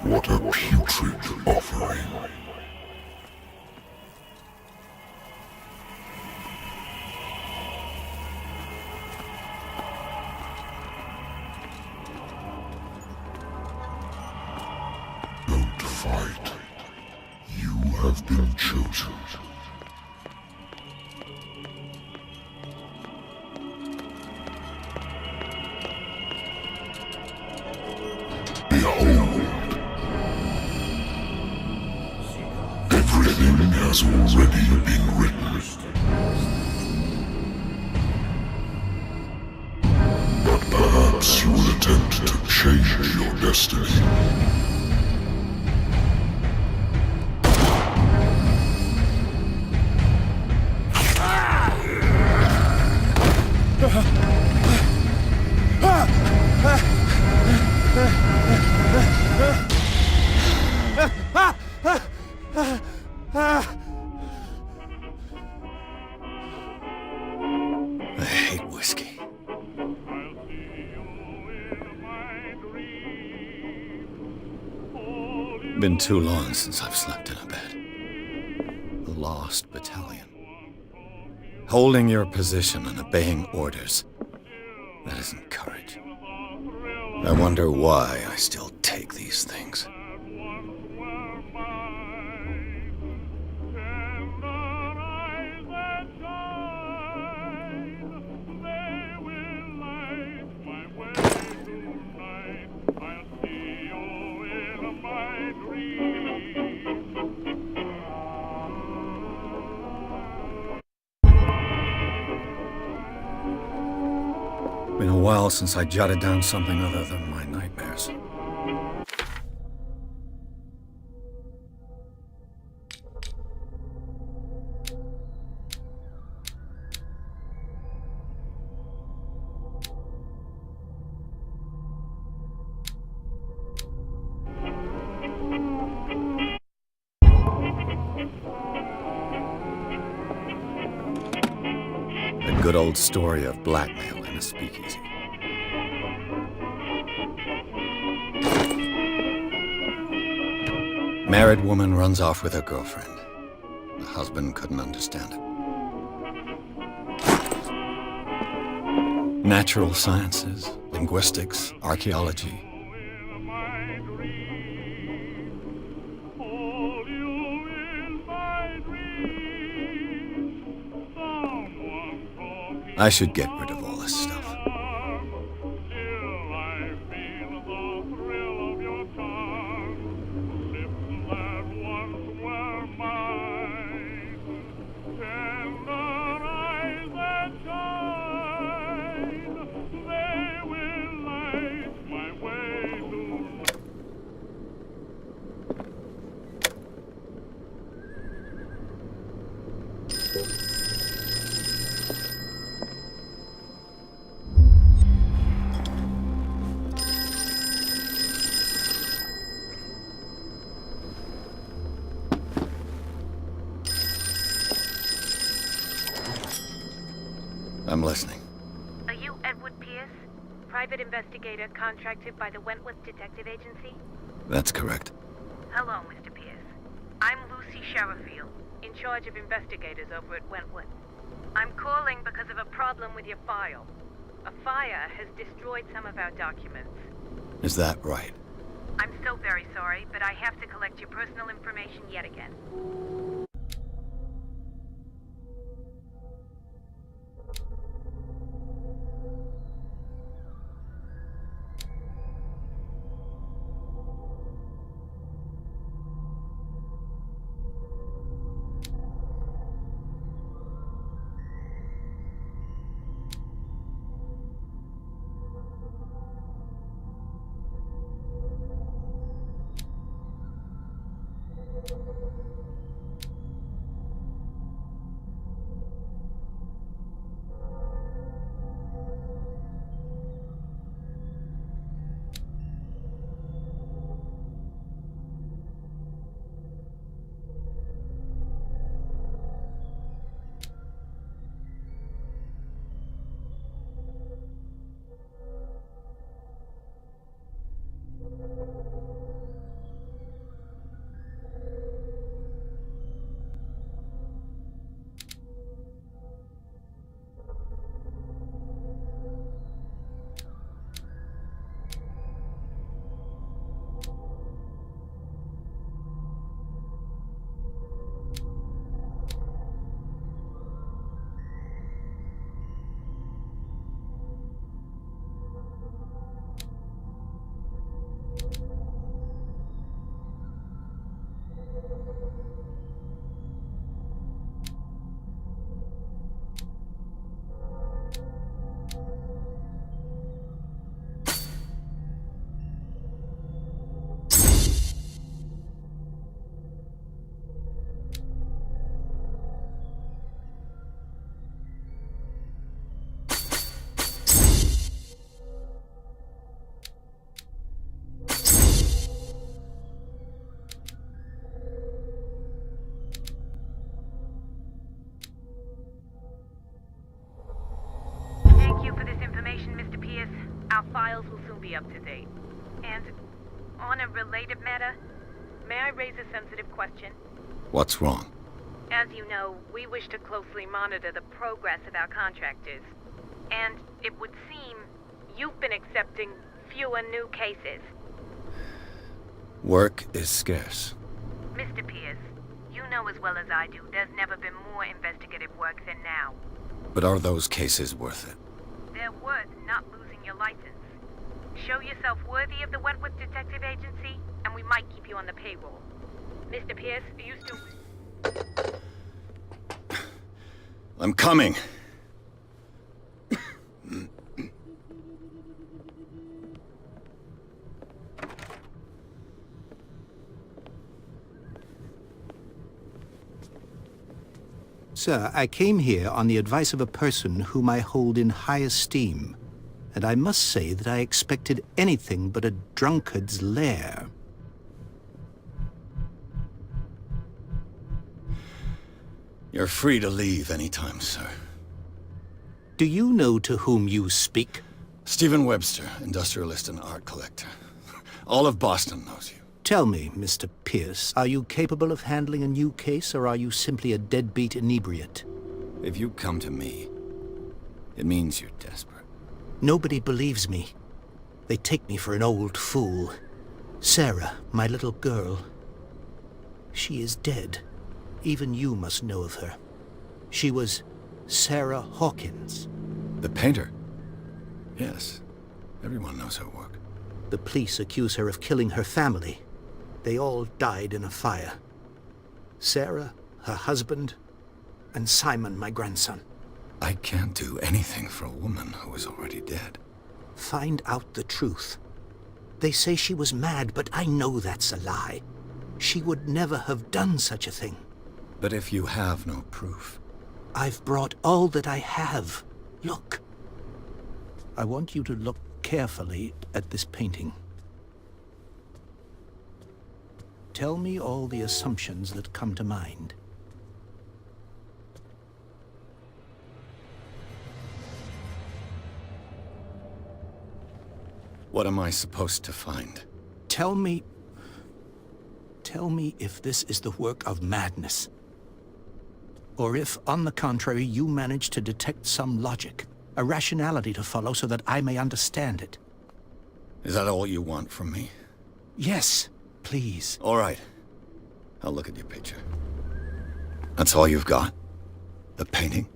What a putrid offering. Don't fight. You have been chosen. Behold. Everything has already been written. But perhaps you will attempt to change your destiny. I hate whiskey. Been too long since I've slept in a bed. The Lost Battalion. Holding your position and obeying orders. That isn't courage. I wonder why I still take these things. Been a while since I jotted down something other than my nightmares. A good old story of blackmail in a speakeasy. Married woman runs off with her girlfriend. The husband couldn't understand it. Natural sciences, linguistics, archaeology. I should get rid of all this stuff. I'm listening. Are you Edward Pierce, private investigator contracted by the Wentworth Detective Agency? That's correct. Hello, Mr. Pierce. I'm Lucy Sherrifield, in charge of investigators over at Wentworth. I'm calling because of a problem with your file. A fire has destroyed some of our documents. Is that right? I'm so very sorry, but I have to collect your personal information yet again. Our files will soon be up to date. And on a related matter, may I raise a sensitive question? What's wrong? As you know, we wish to closely monitor the progress of our contractors. And it would seem you've been accepting fewer new cases. Work is scarce. Mr. Pierce, you know as well as I do, there's never been more investigative work than now. But are those cases worth it? They're worth not losing your license. Show yourself worthy of the Wentworth Detective Agency, and we might keep you on the payroll. Mr. Pierce, are you still... I'm coming. Sir, I came here on the advice of a person whom I hold in high esteem, and I must say that I expected anything but a drunkard's lair. You're free to leave anytime, sir. Do you know to whom you speak? Stephen Webster, industrialist and art collector. All of Boston knows you. Tell me, Mr. Pierce, are you capable of handling a new case, or are you simply a deadbeat inebriate? If you come to me, it means you're desperate. Nobody believes me. They take me for an old fool. Sarah, my little girl, she is dead. Even you must know of her. She was Sarah Hawkins. The painter? Yes. Everyone knows her work. The police accuse her of killing her family. They all died in a fire. Sarah, her husband, and Simon, my grandson. I can't do anything for a woman who is already dead. Find out the truth. They say she was mad, but I know that's a lie. She would never have done such a thing. But if you have no proof... I've brought all that I have. Look. I want you to look carefully at this painting. Tell me all the assumptions that come to mind. What am I supposed to find? Tell me if this is the work of madness. Or if, on the contrary, you manage to detect some logic, a rationality to follow so that I may understand it. Is that all you want from me? Yes, please. All right. I'll look at your picture. That's all you've got? The painting?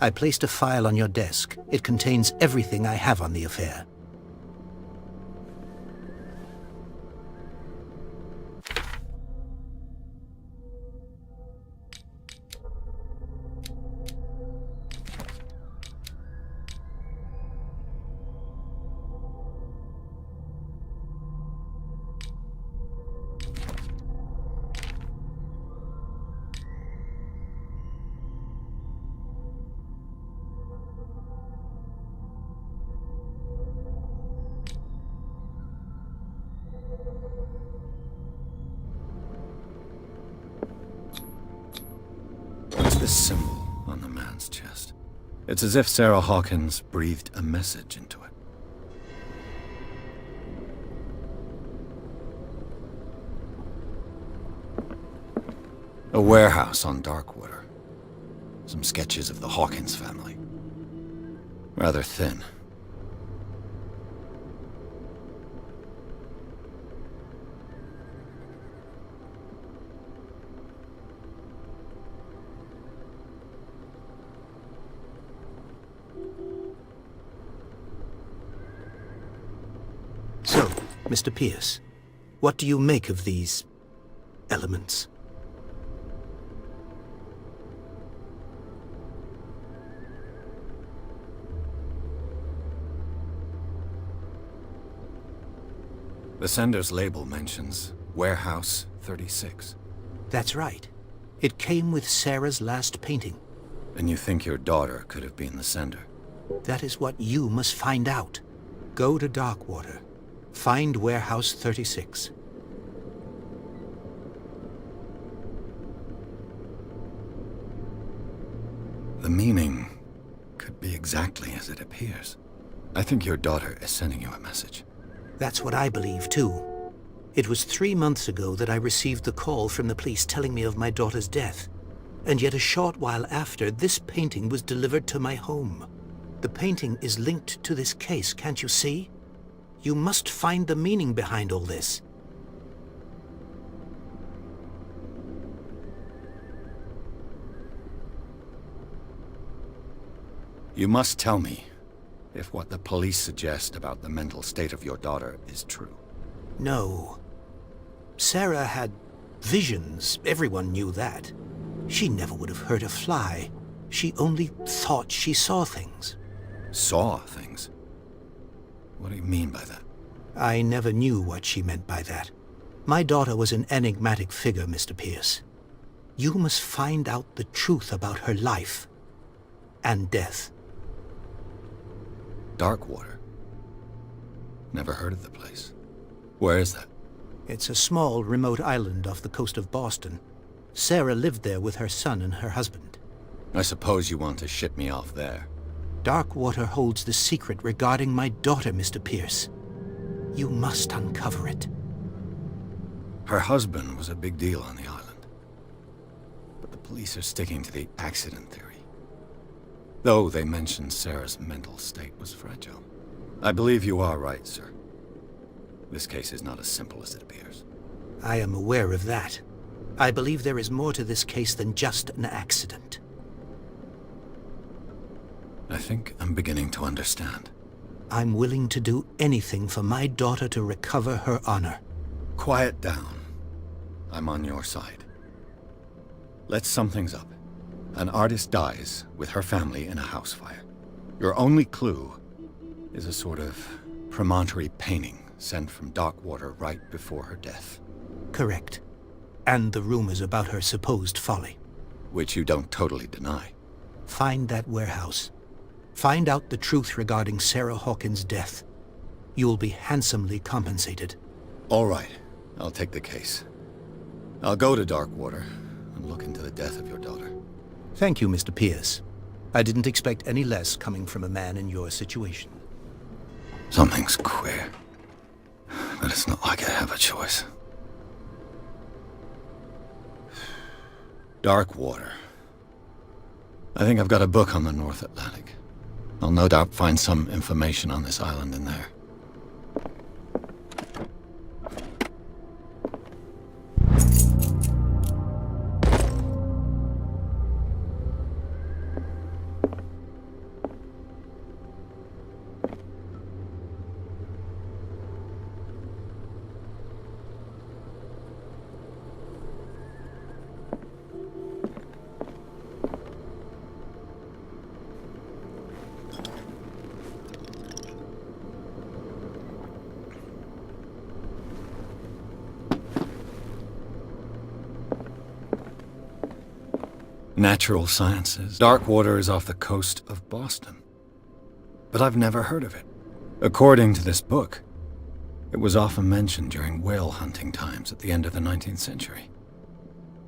I placed a file on your desk. It contains everything I have on the affair. This symbol on the man's chest. It's as if Sarah Hawkins breathed a message into it. A warehouse on Darkwater. Some sketches of the Hawkins family. Rather thin. So, Mr. Pierce, what do you make of these elements? The sender's label mentions Warehouse 36. That's right. It came with Sarah's last painting. And you think your daughter could have been the sender? That is what you must find out. Go to Darkwater. Find Warehouse 36. The meaning could be exactly as it appears. I think your daughter is sending you a message. That's what I believe, too. It was 3 months ago that I received the call from the police telling me of my daughter's death. And yet a short while after, this painting was delivered to my home. The painting is linked to this case, can't you see? You must find the meaning behind all this. You must tell me if what the police suggest about the mental state of your daughter is true. No. Sarah had visions. Everyone knew that. She never would have hurt a fly. She only thought she saw things. Saw things? What do you mean by that? I never knew what she meant by that. My daughter was an enigmatic figure, Mr. Pierce. You must find out the truth about her life and death. Darkwater? Never heard of the place. Where is that? It's a small, remote island off the coast of Boston. Sarah lived there with her son and her husband. I suppose you want to ship me off there. Darkwater holds the secret regarding my daughter, Mr. Pierce. You must uncover it. Her husband was a big deal on the island. But the police are sticking to the accident theory. Though they mentioned Sarah's mental state was fragile. I believe you are right, sir. This case is not as simple as it appears. I am aware of that. I believe there is more to this case than just an accident. I think I'm beginning to understand. I'm willing to do anything for my daughter to recover her honor. Quiet down. I'm on your side. Let's sum things up. An artist dies with her family in a house fire. Your only clue is a sort of promontory painting sent from Darkwater right before her death. Correct. And the rumors about her supposed folly. Which you don't totally deny. Find that warehouse. Find out the truth regarding Sarah Hawkins' death. You'll be handsomely compensated. All right. I'll take the case. I'll go to Darkwater and look into the death of your daughter. Thank you, Mr. Pierce. I didn't expect any less coming from a man in your situation. Something's queer. But it's not like I have a choice. Darkwater. I think I've got a book on the North Atlantic. I'll no doubt find some information on this island in there. Natural sciences. Darkwater is off the coast of Boston. But I've never heard of it. According to this book, it was often mentioned during whale hunting times at the end of the 19th century.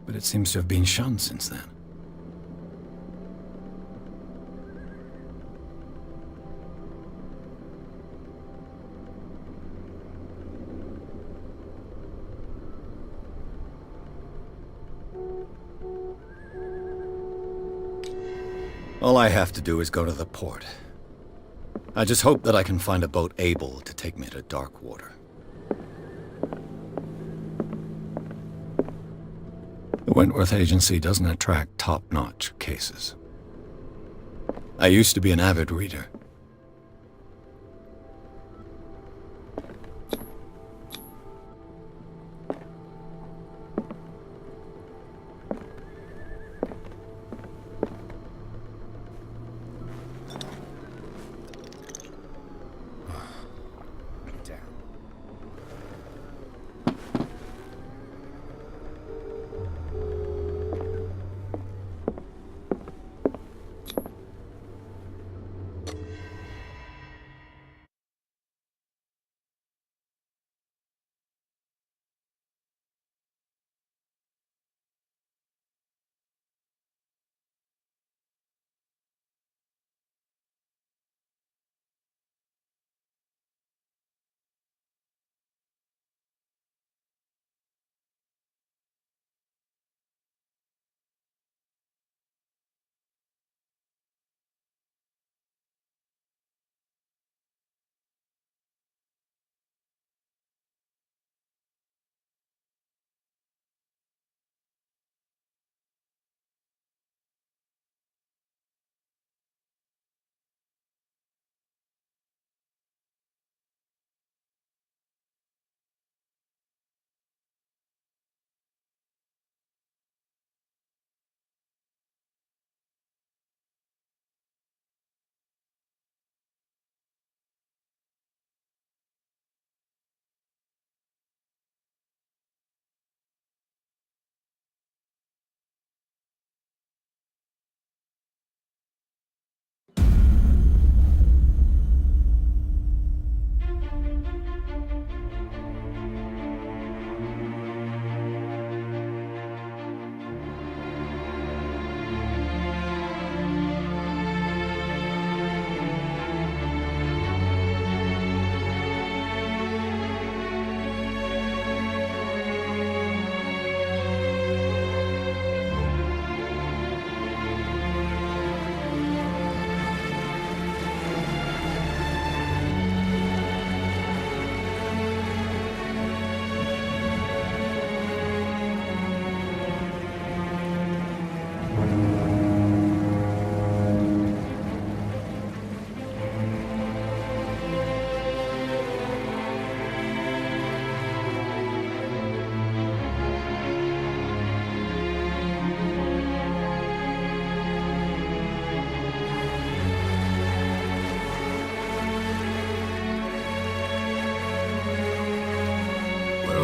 But it seems to have been shunned since then. All I have to do is go to the port. I just hope that I can find a boat able to take me to Darkwater. The Wentworth Agency doesn't attract top-notch cases. I used to be an avid reader.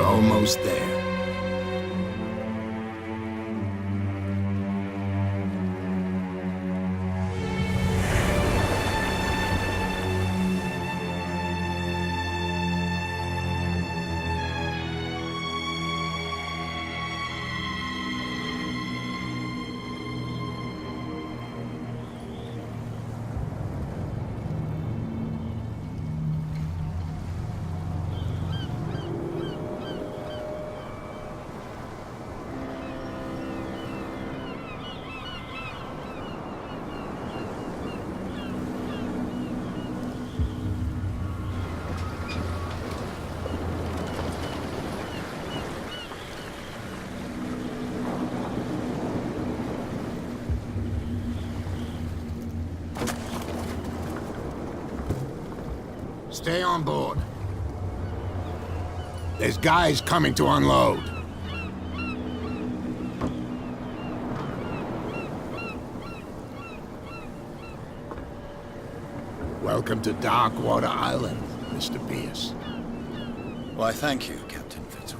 almost there. Stay on board. There's guys coming to unload. Welcome to Darkwater Island, Mr. Pierce. Why, thank you, Captain Fitzroy.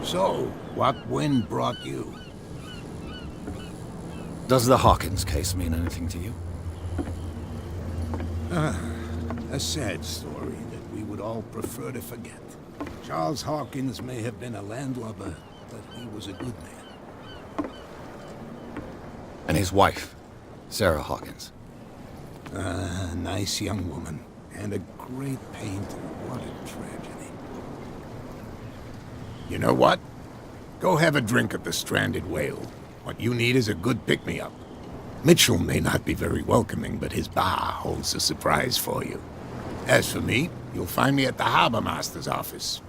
So, what wind brought you? Does the Hawkins case mean anything to you? A sad story that we would all prefer to forget. Charles Hawkins may have been a landlubber, but he was a good man. And his wife, Sarah Hawkins. A nice young woman, and a great painter. What a tragedy. You know what? Go have a drink at the Stranded Whale. What you need is a good pick-me-up. Mitchell may not be very welcoming, but his bar holds a surprise for you. As for me, you'll find me at the Harbor Master's office.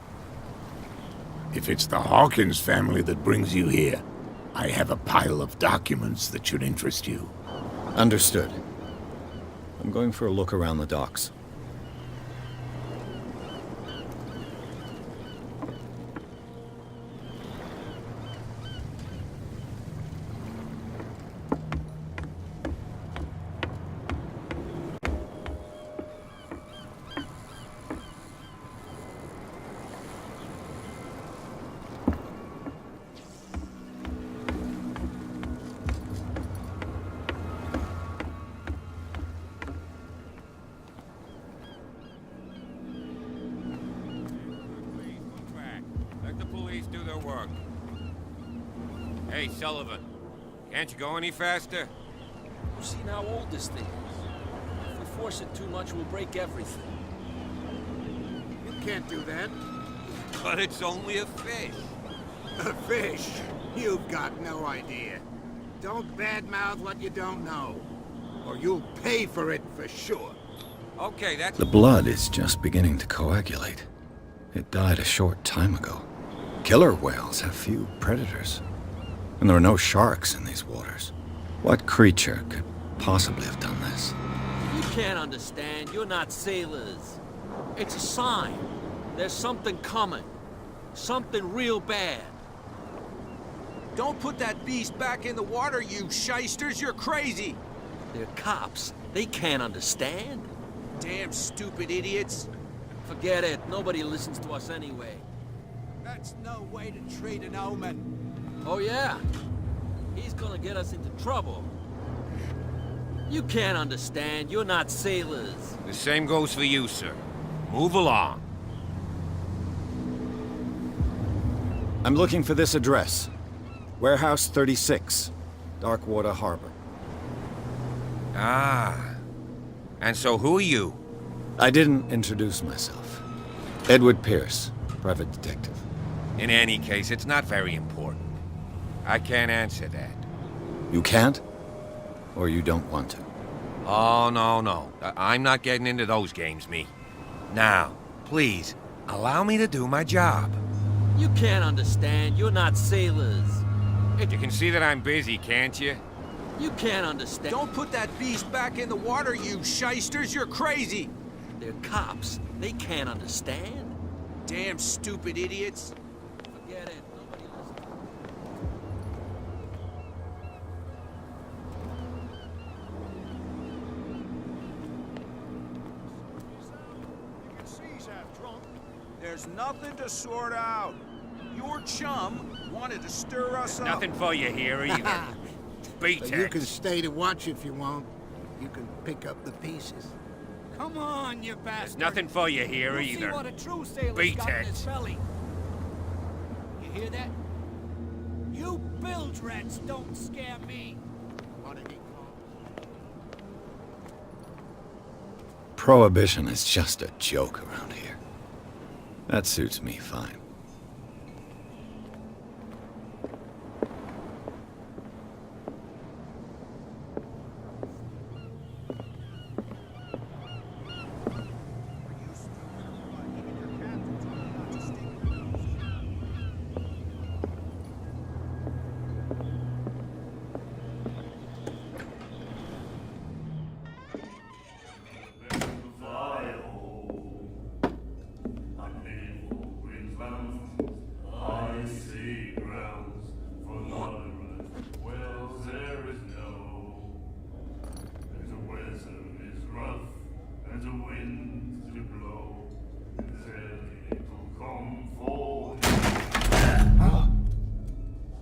If it's the Hawkins family that brings you here, I have a pile of documents that should interest you. Understood. I'm going for a look around the docks. Do their work. Hey, Sullivan, can't you go any faster? You've seen how old this thing is. If we force it too much, we'll break everything. You can't do that. But it's only a fish. A fish? You've got no idea. Don't badmouth what you don't know, or you'll pay for it for sure. Okay, that's... The blood is just beginning to coagulate. It died a short time ago. Killer whales have few predators, and there are no sharks in these waters. What creature could possibly have done this? You can't understand. You're not sailors. It's a sign. There's something coming. Something real bad. Don't put that beast back in the water, you shysters! You're crazy! They're cops. They can't understand. Damn stupid idiots! Forget it. Nobody listens to us anyway. That's no way to treat an omen. Oh, yeah? He's gonna get us into trouble. You can't understand. You're not sailors. The same goes for you, sir. Move along. I'm looking for this address. Warehouse 36, Darkwater Harbor. Ah. And so who are you? I didn't introduce myself. Edward Pierce, private detective. In any case, it's not very important. I can't answer that. You can't? Or you don't want to? Oh, no. I'm not getting into those games, me. Now, please, allow me to do my job. You can't understand. You're not sailors. You can see that I'm busy, can't you? You can't understand. Don't put that beast back in the water, you shysters! You're crazy! They're cops. They can't understand. Damn stupid idiots! Forget it. Nobody listens. You can see he's half drunk. There's nothing to sort out. Your chum wanted to stir us up. Nothing for you here either. Beat But it. you can stay to watch if you want. You can pick up the pieces. Come on, you bastard. There's nothing for you here You'll see either. what a true sailor's Beat got in it. his belly. You hear that? You bilge rats don't scare me. Prohibition is just a joke around here. That suits me fine.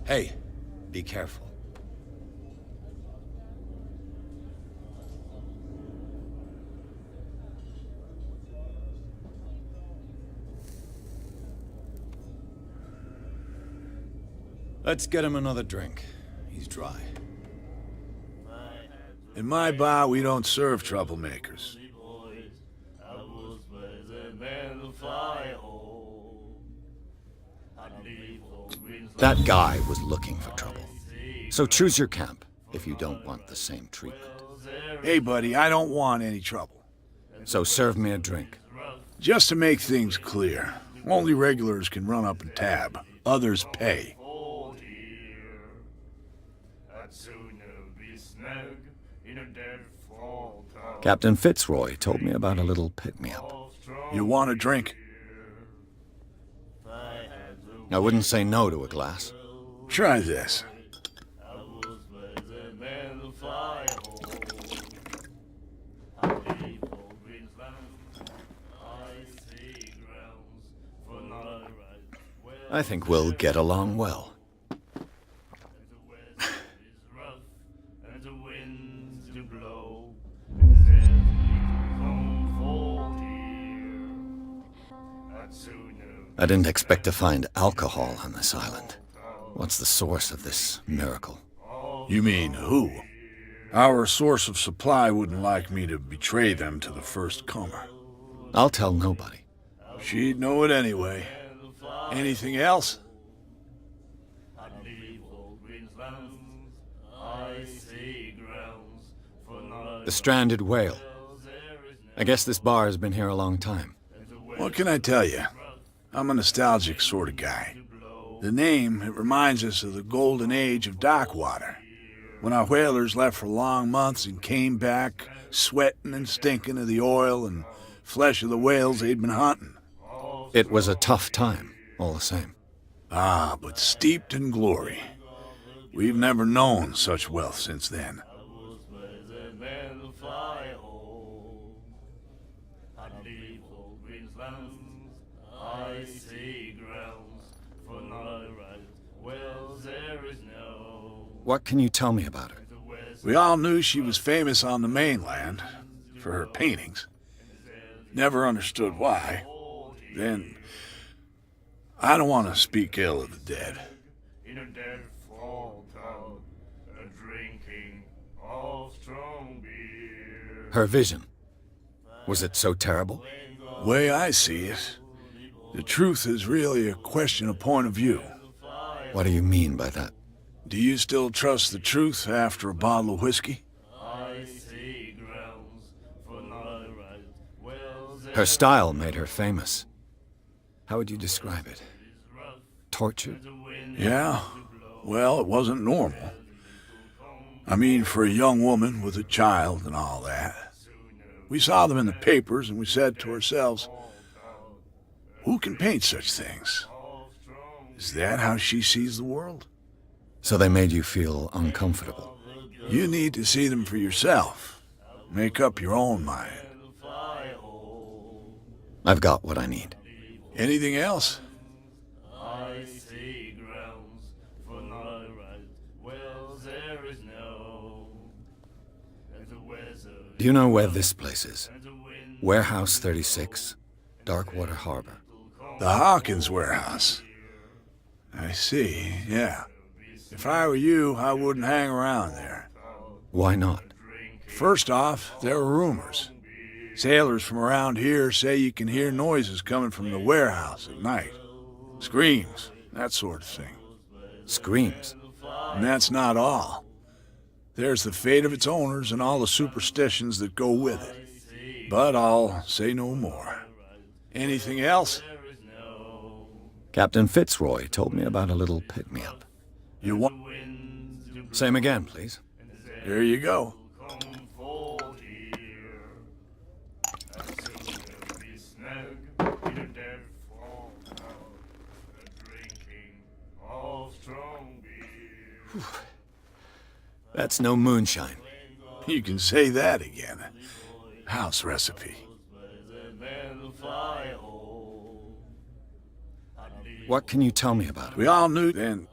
Hey, be careful. Let's get him another drink. He's dry. In my bar, we don't serve troublemakers. That guy was looking for trouble. So choose your camp if you don't want the same treatment. Hey, buddy, I don't want any trouble. So serve me a drink. Just to make things clear, only regulars can run up and tab. Others pay. Captain Fitzroy told me about a little pick-me-up. You want a drink? I wouldn't say no to a glass. Try this. I think we'll get along well. I didn't expect to find alcohol on this island. What's the source of this miracle? You mean who? Our source of supply wouldn't like me to betray them to the first comer. I'll tell nobody. She'd know it anyway. Anything else? The stranded whale. I guess this bar has been here a long time. What can I tell you? I'm a nostalgic sort of guy. The name, it reminds us of the golden age of dockwater, when our whalers left for long months and came back sweating and stinking of the oil and flesh of the whales they'd been hunting. It was a tough time, all the same. Ah, but steeped in glory. We've never known such wealth since then. What can you tell me about her? We all knew she was famous on the mainland for her paintings. Never understood why. Then, I don't want to speak ill of the dead. Her vision. Was it so terrible? Way I see it, the truth is really a question of point of view. What do you mean by that? Do you still trust the truth after a bottle of whiskey? Her style made her famous. How would you describe it? Tortured? Yeah. Well, it wasn't normal. I mean, for a young woman with a child and all that. We saw them in the papers and we said to ourselves, who can paint such things? Is that how she sees the world? So they made you feel uncomfortable. You need to see them for yourself. Make up your own mind. I've got what I need. Anything else? Do you know where this place is? Warehouse 36, Darkwater Harbor. The Hawkins warehouse. I see, yeah. If I were you, I wouldn't hang around there. Why not? First off, there are rumors. Sailors from around here say you can hear noises coming from the warehouse at night. Screams, that sort of thing. Screams? And that's not all. There's the fate of its owners and all the superstitions that go with it. But I'll say no more. Anything else? Captain Fitzroy told me about a little pick-me-up. You want... Same again, please. Here you go. That's no moonshine. You can say that again. House recipe. What can you tell me about it? We all knew then.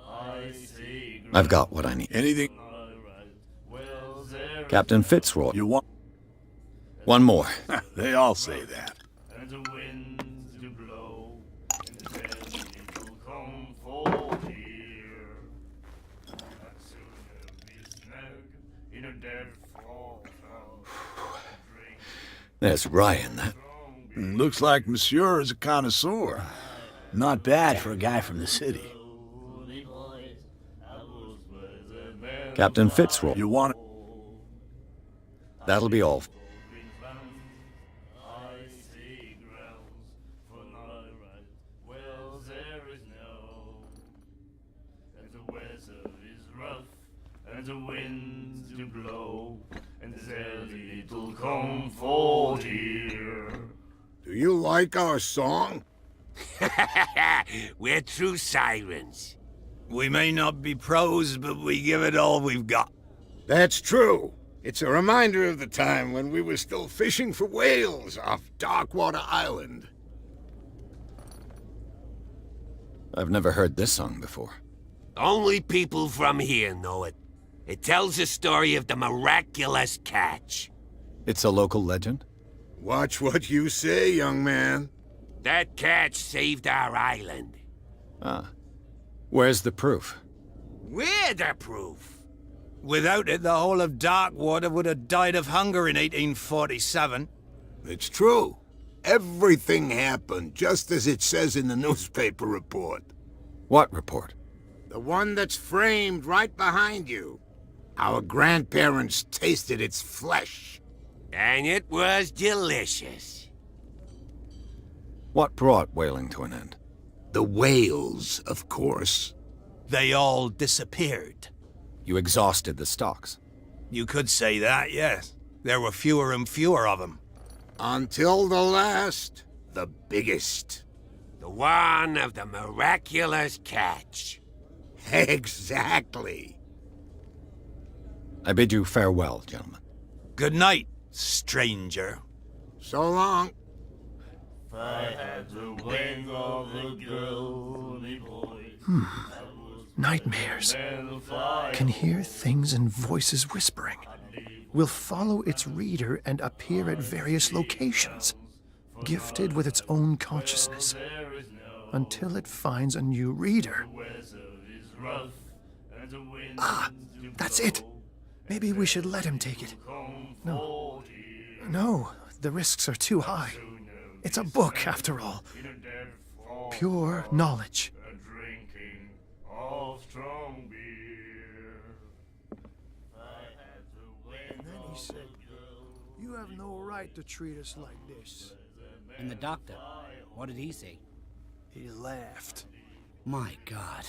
I've got what I need. Anything Captain Fitzroy. you want? One more. They all say that. There's rye in that. Looks like Monsieur is a connoisseur. Not bad for a guy from the city. Captain Fitzroy. You want it? That'll be all. And the winds do blow, and there's little comfort here. Do you like our song? We're true sirens. We may not be pros, but we give it all we've got. That's true. It's a reminder of the time when we were still fishing for whales off Darkwater Island. I've never heard this song before. Only people from here know it. It tells the story of the miraculous catch. It's a local legend? Watch what you say, young man. That catch saved our island. Ah. Where's the proof? We're the proof. Without it, the whole of Darkwater would have died of hunger in 1847. It's true. Everything happened just as it says in the newspaper report. What report? The one that's framed right behind you. Our grandparents tasted its flesh. And it was delicious. What brought whaling to an end? The whales, of course. They all disappeared. You exhausted the stocks. You could say that, yes. There were fewer and fewer of them. Until the last, the biggest. The one of the miraculous catch. Exactly. I bid you farewell, gentlemen. Good night, stranger. So long. If I had the wing of a girly boy, Nightmares. Can hear things and voices whispering. Will follow its reader and appear at various locations, gifted with its own consciousness, until it finds a new reader. Ah, that's it. Maybe we should let him take it. No, the risks are too high. It's a book, after all. Pure knowledge. And then he said, "You have no right to treat us like this." And the doctor, what did he say? He laughed. My God.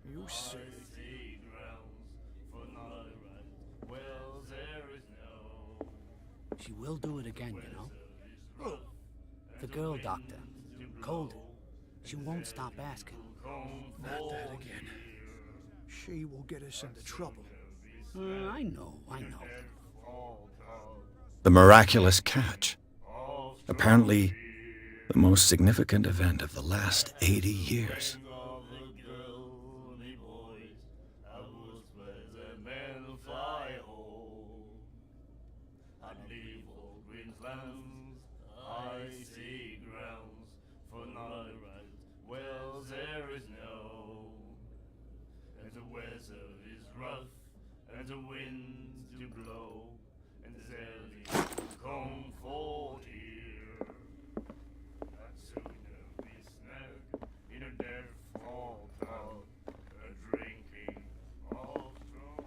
You say. She will do it again, you know? Oh, The girl doctor. Colden. She won't stop asking. not that again. She will get us into trouble. I know. The miraculous catch. Apparently, The most significant event of the last 80 years. And the winds do blow, and the early come forth here. I'd sooner be snug in a dead fall town, a drinking of strong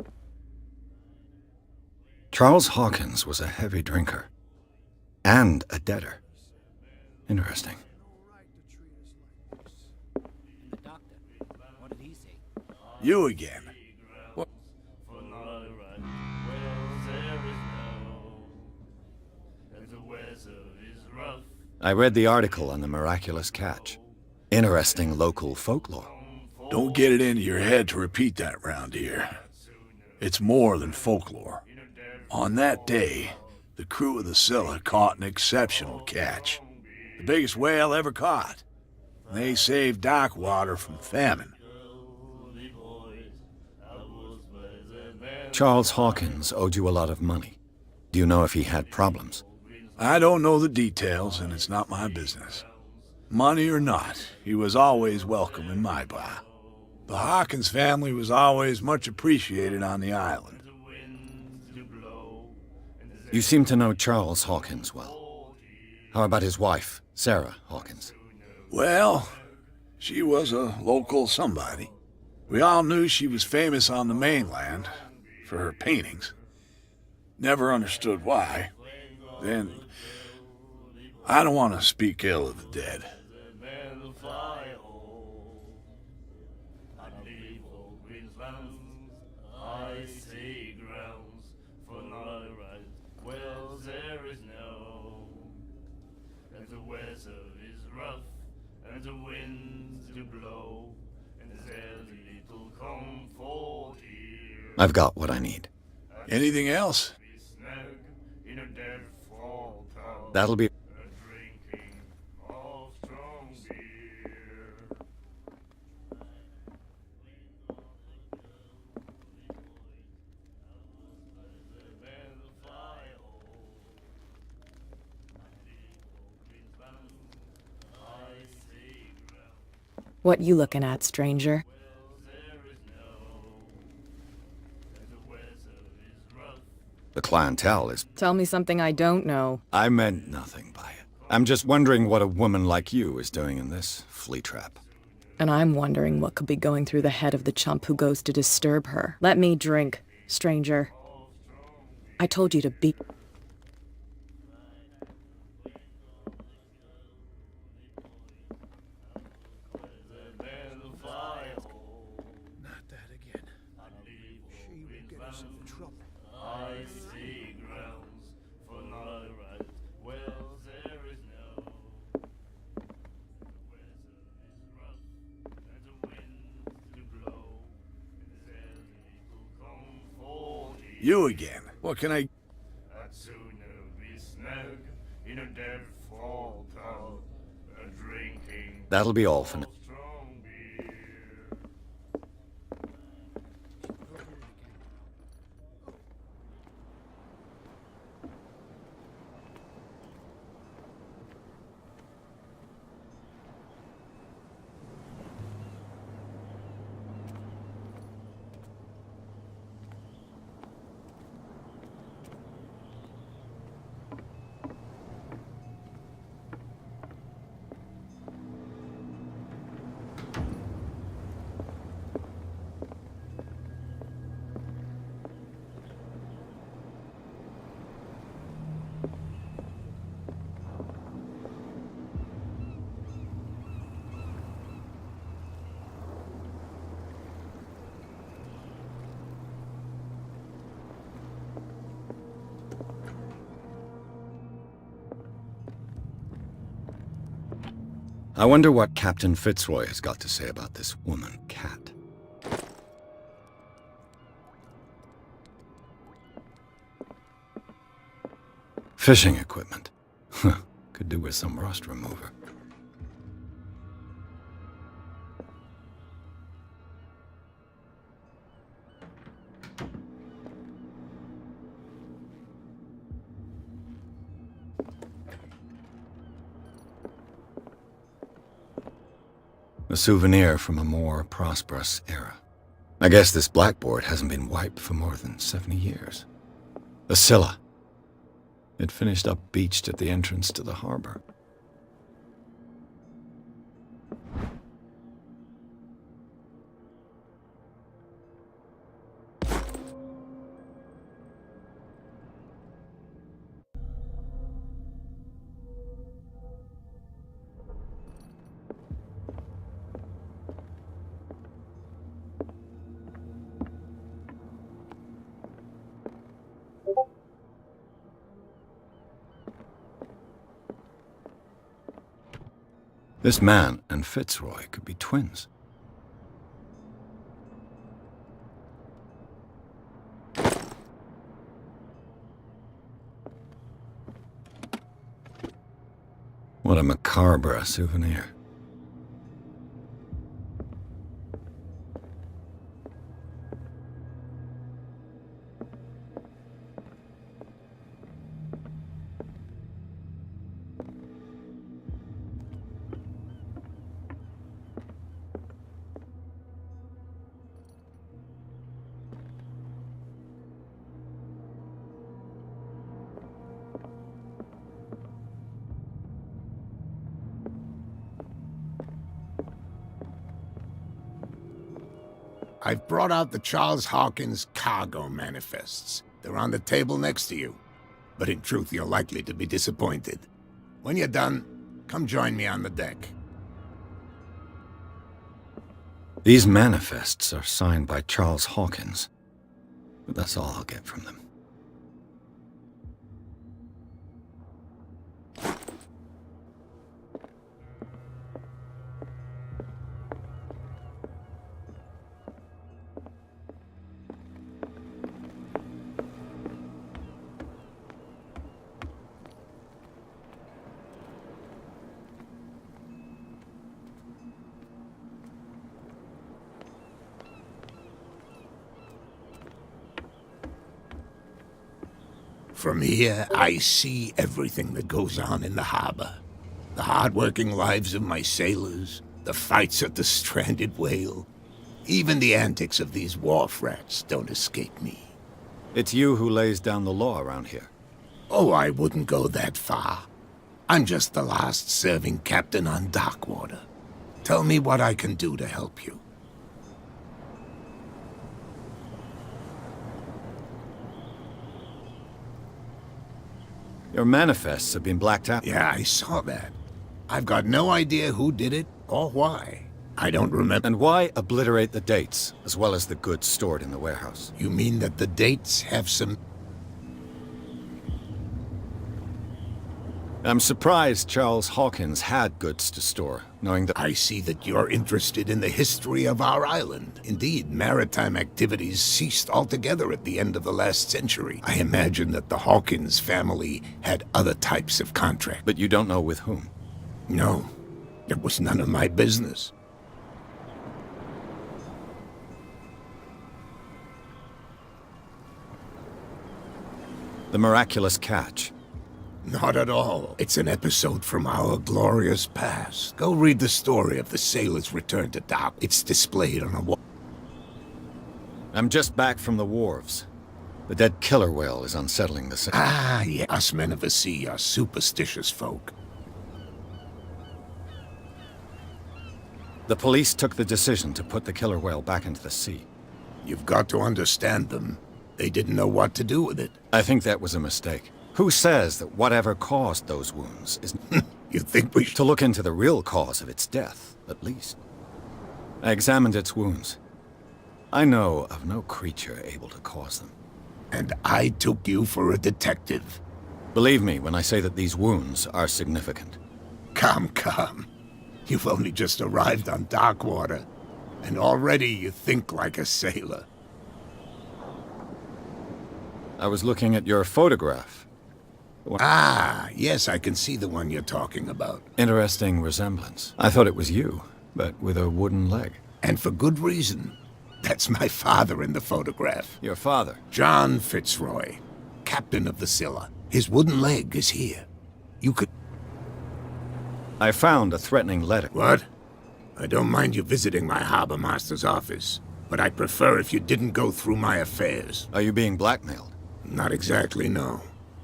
beer. Charles Hawkins was a heavy drinker. And a debtor. Interesting. The doctor, what did he say? You again. I read the article on the miraculous catch. Interesting local folklore. Don't get it into your head to repeat that round here. It's more than folklore. On that day, the crew of the Scylla caught an exceptional catch. The biggest whale ever caught. They saved Darkwater from famine. Charles Hawkins owed you a lot of money. Do you know if he had problems? I don't know the details, and it's not my business. Money or not, he was always welcome in my bar. The Hawkins family was always much appreciated on the island. You seem to know Charles Hawkins well. How about his wife, Sarah Hawkins? Well, she was a local somebody. We all knew she was famous on the mainland for her paintings. Never understood why. Then, I don't want to speak ill of the dead. And the winds do blow, and there's little comfort here. I've got what I need. Anything else? In a dead fall town, That'll be... a drinking of strong beer. What you looking at, stranger? The clientele is... Tell me something I don't know. I meant nothing by it. I'm just wondering what a woman like you is doing in this flea trap. And I'm wondering what could be going through the head of the chump who goes to disturb her. Let me drink, stranger. I told you to be... Not that again. She will get us in trouble. I see grounds for not right. Well, there is no. The weather is rough, and the winds do blow, and there's little comfort here. You again. What can I... I'd sooner be snug in a dead fall town, a drinking That'll be all for now. strong beer. I wonder what Captain Fitzroy has got to say about this woman, Cat. Fishing equipment. Could do with some rust remover. A souvenir from a more prosperous era. I guess this blackboard hasn't been wiped for more than 70 years. The Scylla. It finished up beached at the entrance to the harbor. This man and Fitzroy could be twins. What a macabre souvenir. I've brought out the Charles Hawkins cargo manifests. They're on the table next to you. But in truth, you're likely to be disappointed. When you're done, come join me on the deck. These manifests are signed by Charles Hawkins, but that's all I'll get from them. From here, I see everything that goes on in the harbor. The hard-working lives of my sailors, the fights at the stranded whale. Even the antics of these wharf rats don't escape me. It's you who lays down the law around here. Oh, I wouldn't go that far. I'm just the last serving captain on Darkwater. Tell me what I can do to help you. Your manifests have been blacked out. Yeah, I saw that. I've got no idea who did it or why. I don't remember. And why obliterate the dates, as well as the goods stored in the warehouse? You mean that the dates have some... I'm surprised Charles Hawkins had goods to store, knowing that... I see that you're interested in the history of our island. Indeed, maritime activities ceased altogether at the end of the last century. I imagine that the Hawkins family had other types of contracts. But you don't know with whom? No, it was none of my business. The miraculous catch. Not at all. It's an episode from our glorious past. Go read the story of the sailor's return to dock. It's displayed on a wall. I'm just back from the wharves. The dead killer whale is unsettling the city. Ah, yeah. Us men of the sea are superstitious folk. The police took the decision to put the killer whale back into the sea. You've got to understand them. They didn't know what to do with it. I think that was a mistake. Who says that whatever caused those wounds is... You think we should... To look into the real cause of its death, at least. I examined its wounds. I know of no creature able to cause them. And I took you for a detective. Believe me when I say that these wounds are significant. Come. You've only just arrived on Darkwater, and already you think like a sailor. I was looking at your photograph. Ah, yes, I can see the one you're talking about. Interesting resemblance. I thought it was you, but with a wooden leg. And for good reason. That's my father in the photograph. Your father? John Fitzroy, captain of the Scylla. His wooden leg is here. You could... I found a threatening letter. What? I don't mind you visiting my harbor master's office, but I'd prefer if you didn't go through my affairs. Are you being blackmailed? Not exactly, no.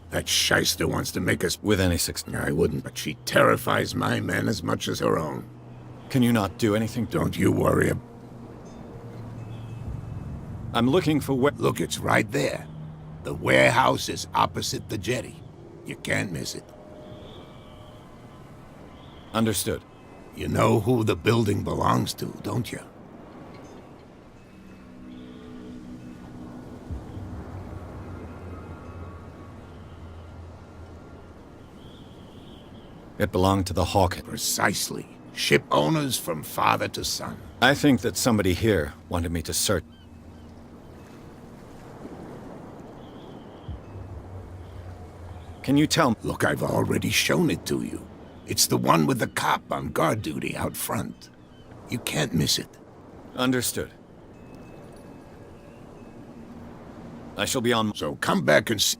That shyster wants to make us... With any success? I wouldn't, but she terrifies my men as much as her own. Can you not do anything? Don't you worry. I'm looking for where... Look, it's right there. The warehouse is opposite the jetty. You can't miss it. Understood. You know who the building belongs to, don't you? It belonged to the Hawkins. Precisely. Ship owners from father to son. I think that somebody here wanted me to search. Can you tell me? Look, I've already shown it to you. It's the one with the cop on guard duty out front. You can't miss it. Understood. I shall be on... So come back and see...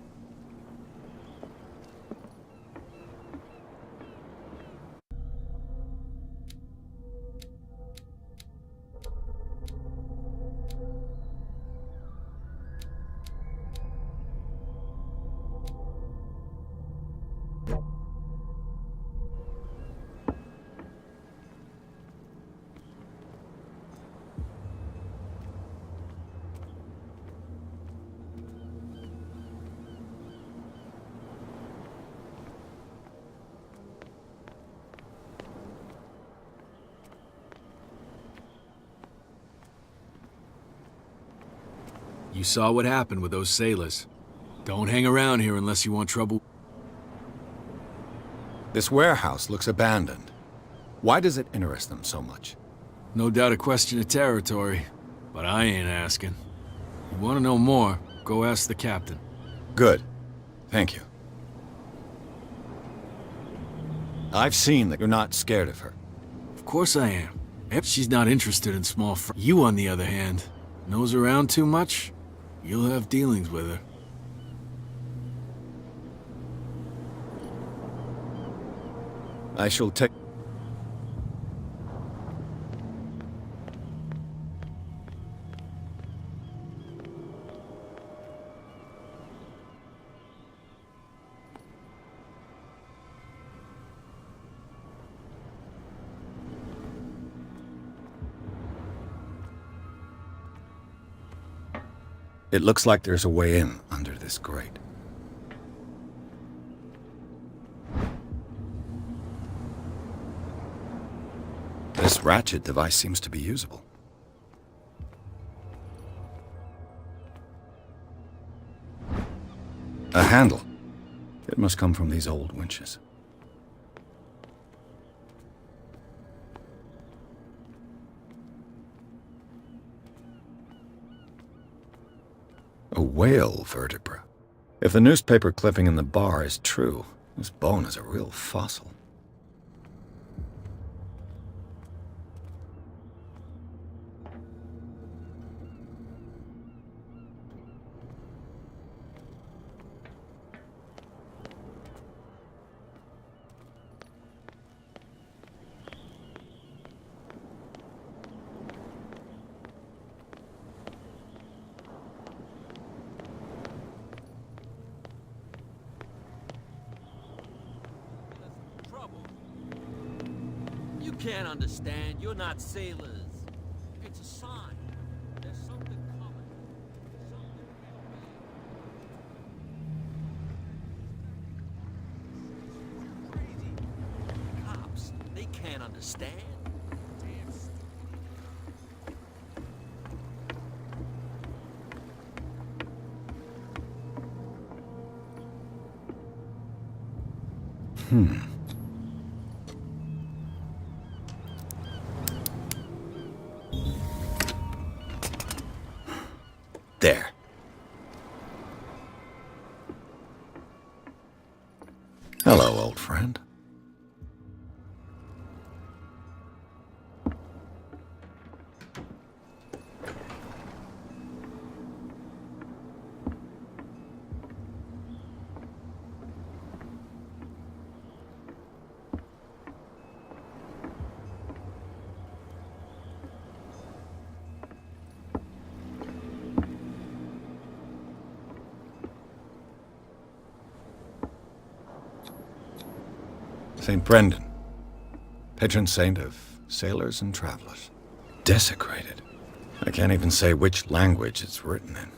You saw what happened with those sailors. Don't hang around here unless you want trouble. This warehouse looks abandoned. Why does it interest them so much? No doubt a question of territory, but I ain't asking. You want to know more, go ask the captain. Good. Thank you. I've seen that you're not scared of her. Of course I am. She's not interested in small You, on the other hand, knows around too much? You'll have dealings with her. I shall take... It looks like there's a way in under this grate. This ratchet device seems to be usable. A handle. It must come from these old winches. A whale vertebra. If the newspaper clipping in the bar is true, this bone is a real fossil. You can't understand. You're not sailors. It's a sign. There's something coming. Crazy. Cops, they can't understand. There. Hello, old friend. St. Brendan, patron saint of sailors and travelers. Desecrated. I can't even say which language it's written in.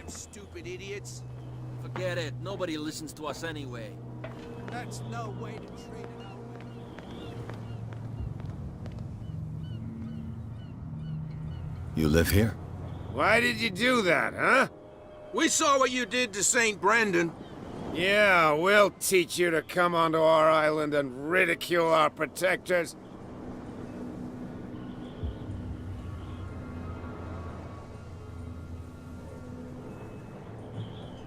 Stupid idiots. Forget it. Nobody listens to us anyway. That's no way to treat an old You live here? Why did you do that, huh? We saw what you did to St. Brendan. Yeah, we'll teach you to come onto our island and ridicule our protectors.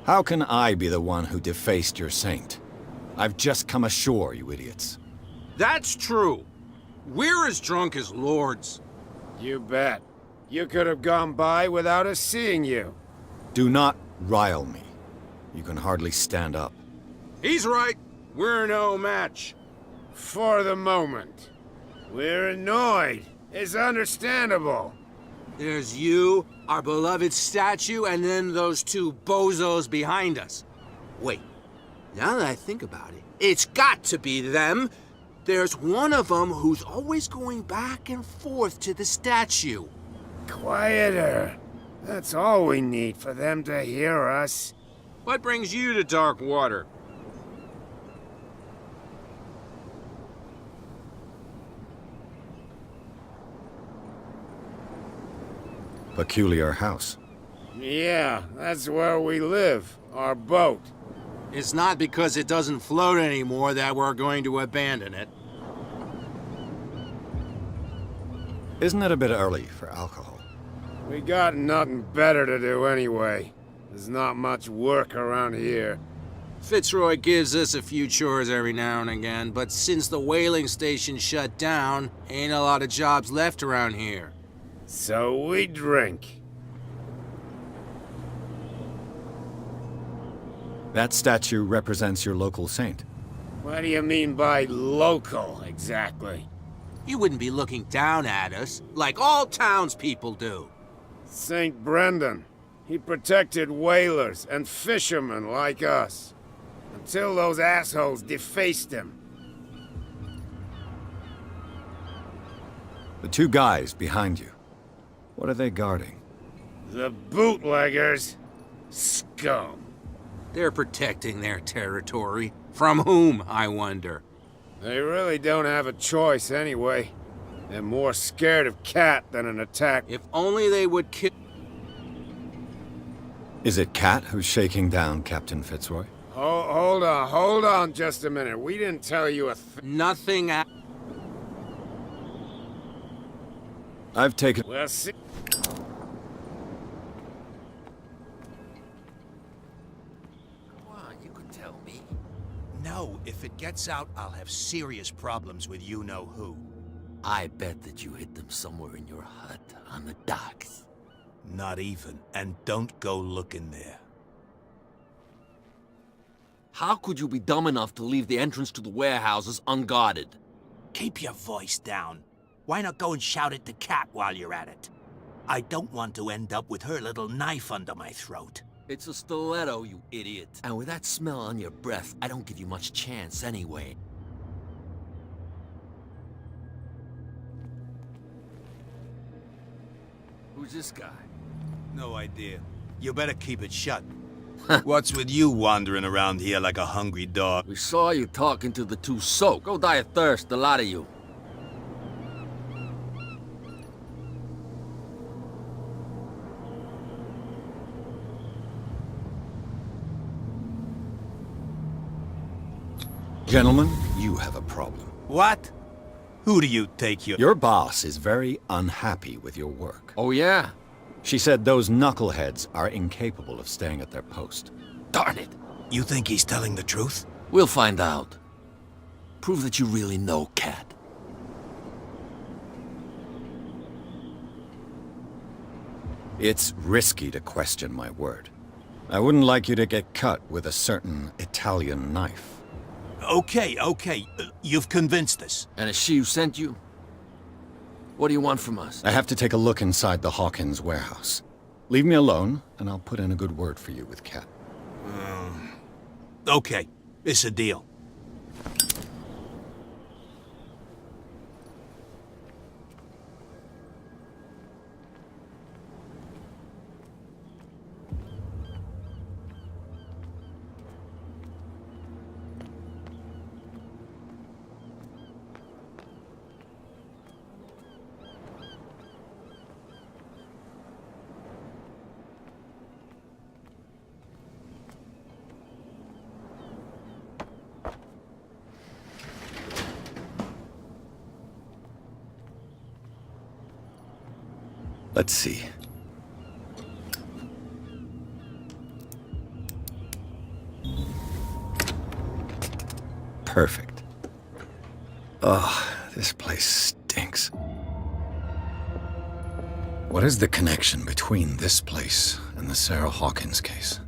How can I be the one who defaced your saint? I've just come ashore, you idiots. That's true. We're as drunk as lords. You bet. You could have gone by without us seeing you. Do not rile me. You can hardly stand up. He's right. We're no match. For the moment. We're annoyed. It's understandable. There's you, our beloved statue, and then those two bozos behind us. Wait, now that I think about it, it's got to be them. There's one of them who's always going back and forth to the statue. Quieter. That's all we need for them to hear us. What brings you to Darkwater? Peculiar house. Yeah, that's where we live. Our boat. It's not because it doesn't float anymore that we're going to abandon it. Isn't it a bit early for alcohol? We got nothing better to do anyway. There's not much work around here. Fitzroy gives us a few chores every now and again, but since the whaling station shut down, ain't a lot of jobs left around here. So we drink. That statue represents your local saint. What do you mean by local, exactly? You wouldn't be looking down at us, like all townspeople do. St. Brendan. He protected whalers and fishermen like us. Until those assholes defaced him. The two guys behind you. What are they guarding? The bootleggers. Scum. They're protecting their territory. From whom, I wonder? They really don't have a choice anyway. They're more scared of Cat than an attack. If only they would kill... Is it Cat who's shaking down Captain Fitzroy? Hold on just a minute. We didn't tell you a Nothing... I've taken... Well, see... You could tell me. No, if it gets out, I'll have serious problems with you-know-who. I bet that you hid them somewhere in your hut on the docks. Not even, and don't go looking there. How could you be dumb enough to leave the entrance to the warehouses unguarded? Keep your voice down. Why not go and shout it to Cat while you're at it? I don't want to end up with her little knife under my throat. It's a stiletto, you idiot. And with that smell on your breath, I don't give you much chance anyway. Who's this guy? No idea. You better keep it shut. What's with you wandering around here like a hungry dog? We saw you talking to the two soak. Go die of thirst, the lot of you. Gentlemen, you have a problem. What? Who do you take your... Your boss is very unhappy with your work. Oh, yeah? She said those knuckleheads are incapable of staying at their post. Darn it. You think he's telling the truth? We'll find out. Prove that you really know Cat. It's risky to question my word. I wouldn't like you to get cut with a certain Italian knife. Okay. You've convinced us. And it's she who sent you? What do you want from us? I have to take a look inside the Hawkins warehouse. Leave me alone, and I'll put in a good word for you with Cat. Okay, it's a deal. Let's see. Perfect. Oh, this place stinks. What is the connection between this place and the Sarah Hawkins case?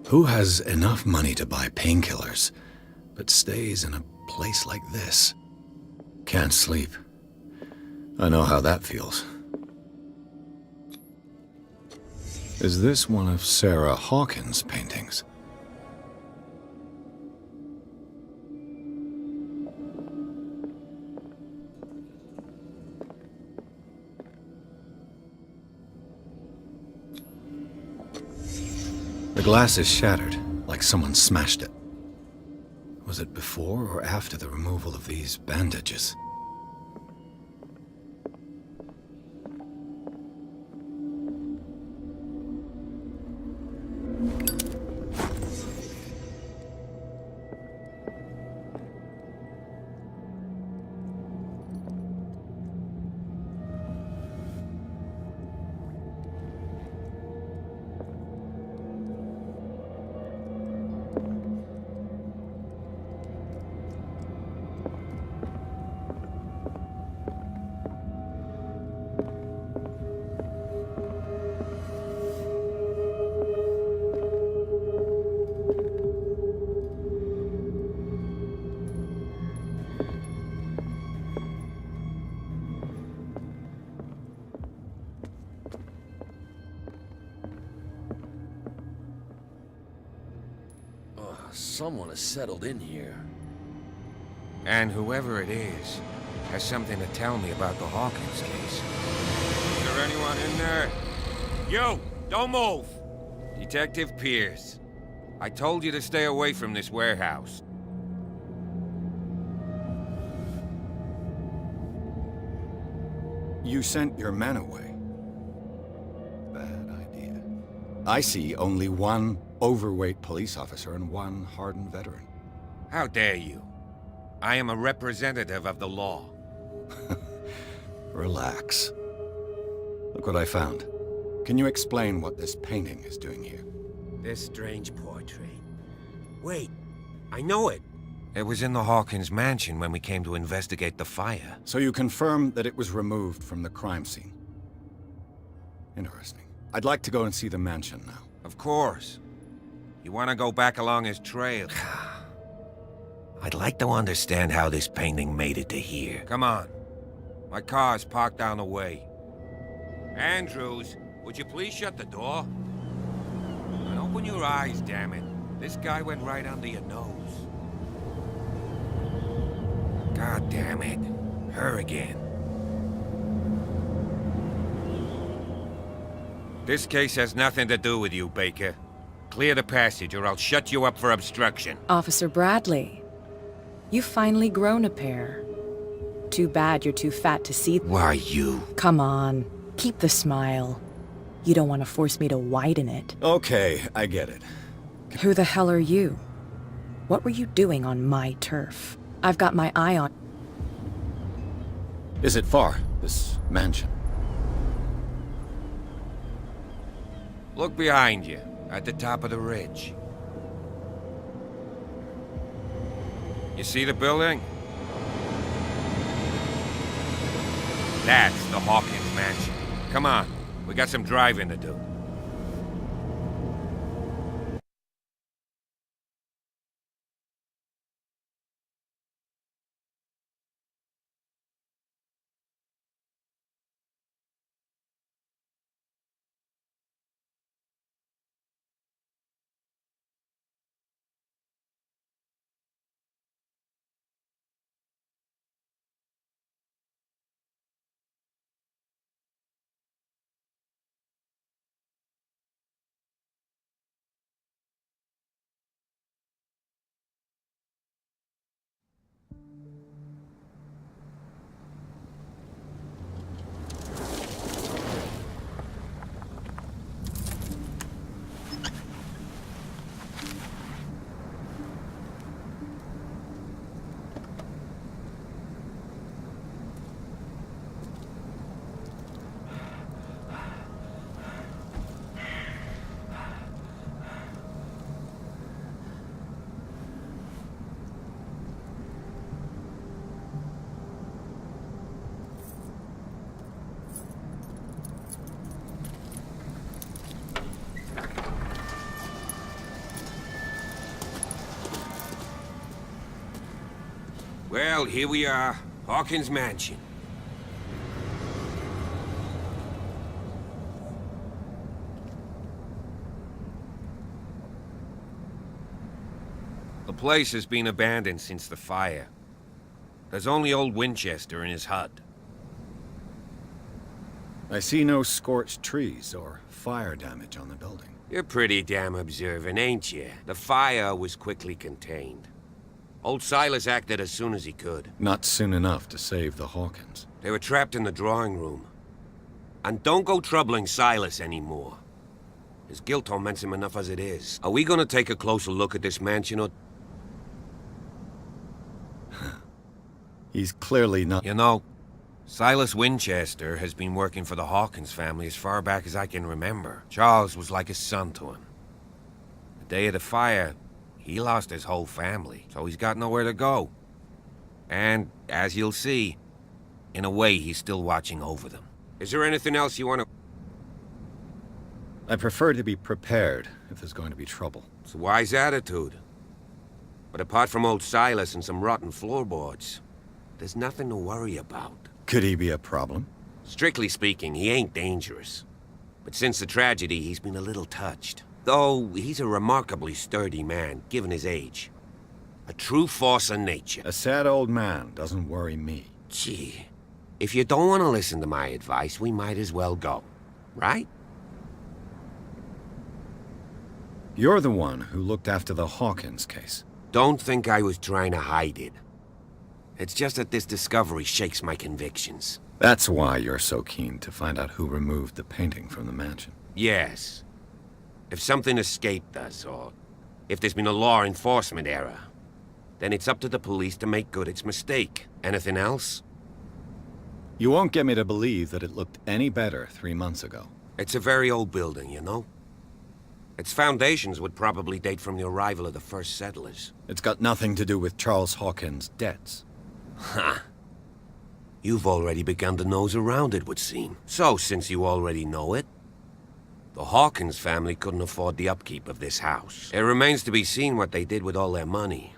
Who has enough money to buy painkillers, but stays in a place like this? Can't sleep. I know how that feels. Is this one of Sarah Hawkins' paintings? The glass is shattered, like someone smashed it. Was it before or after the removal of these bandages? Someone has settled in here. And whoever it is has something to tell me about the Hawkins case. Is there anyone in there? You! Don't move! Detective Pierce. I told you to stay away from this warehouse. You sent your men away. Bad idea. I see only one overweight police officer and one hardened veteran. How dare you? I am a representative of the law. Relax. Look what I found. Can you explain what this painting is doing here? This strange portrait. Wait, I know it. It was in the Hawkins mansion when we came to investigate the fire. So you confirm that it was removed from the crime scene? Interesting. I'd like to go and see the mansion now. Of course. You want to go back along his trail? I'd like to understand how this painting made it to here. Come on. My car's parked down the way. Andrews, would you please shut the door? And open your eyes, damn it. This guy went right under your nose. God damn it. Her again. This case has nothing to do with you, Baker. Clear the passage or I'll shut you up for obstruction. Officer Bradley, you've finally grown a pair. Too bad you're too fat to see. Why, you? Come on, keep the smile. You don't want to force me to widen it. Okay, I get it. Who the hell are you? What were you doing on my turf? I've got my eye on... Is it far, this mansion? Look behind you, at the top of the ridge. You see the building? That's the Hawkins mansion. Come on, we got some driving to do. Well, here we are. Hawkins Mansion. The place has been abandoned since the fire. There's only old Winchester in his hut. I see no scorched trees or fire damage on the building. You're pretty damn observant, ain't you? The fire was quickly contained. Old Silas acted as soon as he could. Not soon enough to save the Hawkins. They were trapped in the drawing room. And don't go troubling Silas anymore. His guilt torments him enough as it is. Are we gonna take a closer look at this mansion or... He's clearly not... You know, Silas Winchester has been working for the Hawkins family as far back as I can remember. Charles was like a son to him. The day of the fire, he lost his whole family, so he's got nowhere to go. And, as you'll see, in a way, he's still watching over them. Is there anything else you want to... I prefer to be prepared if there's going to be trouble. It's a wise attitude. But apart from old Silas and some rotten floorboards, there's nothing to worry about. Could he be a problem? Strictly speaking, he ain't dangerous. But since the tragedy, he's been a little touched. Though, he's a remarkably sturdy man, given his age. A true force of nature. A sad old man doesn't worry me. Gee, if you don't want to listen to my advice, we might as well go. Right? You're the one who looked after the Hawkins case. Don't think I was trying to hide it. It's just that this discovery shakes my convictions. That's why you're so keen to find out who removed the painting from the mansion. Yes. If something escaped us, or if there's been a law enforcement error, then it's up to the police to make good its mistake. Anything else? You won't get me to believe that it looked any better 3 months ago. It's a very old building, you know? Its foundations would probably date from the arrival of the first settlers. It's got nothing to do with Charles Hawkins' debts. Ha! You've already begun to nose around it, would seem. So, since you already know it, The Hawkins family couldn't afford the upkeep of this house. It remains to be seen what they did with all their money.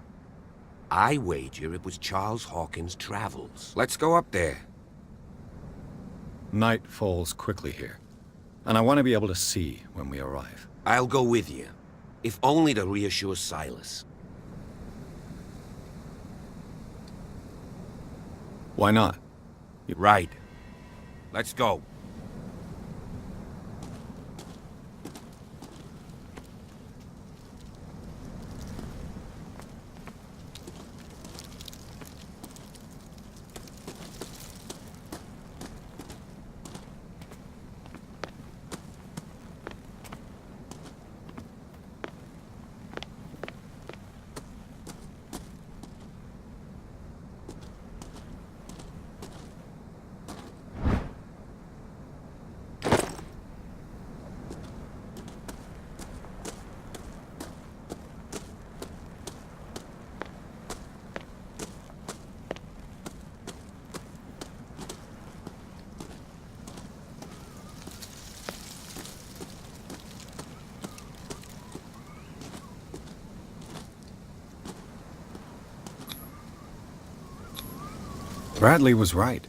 I wager it was Charles Hawkins' travels. Let's go up there. Night falls quickly here, and I want to be able to see when we arrive. I'll go with you, if only to reassure Silas. Why not? Right. Let's go. Bradley was right.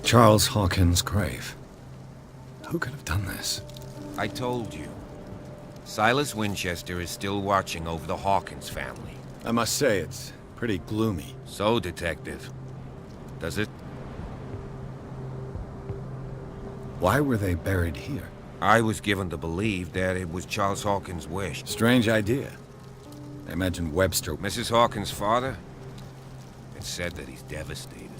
Charles Hawkins' grave. Who could have done this? I told you. Silas Winchester is still watching over the Hawkins family. I must say, it's pretty gloomy. So, Detective, does it? Why were they buried here? I was given to believe that it was Charles Hawkins' wish. Strange idea. I imagine Webster... Mrs. Hawkins' father? It's said that he's devastated.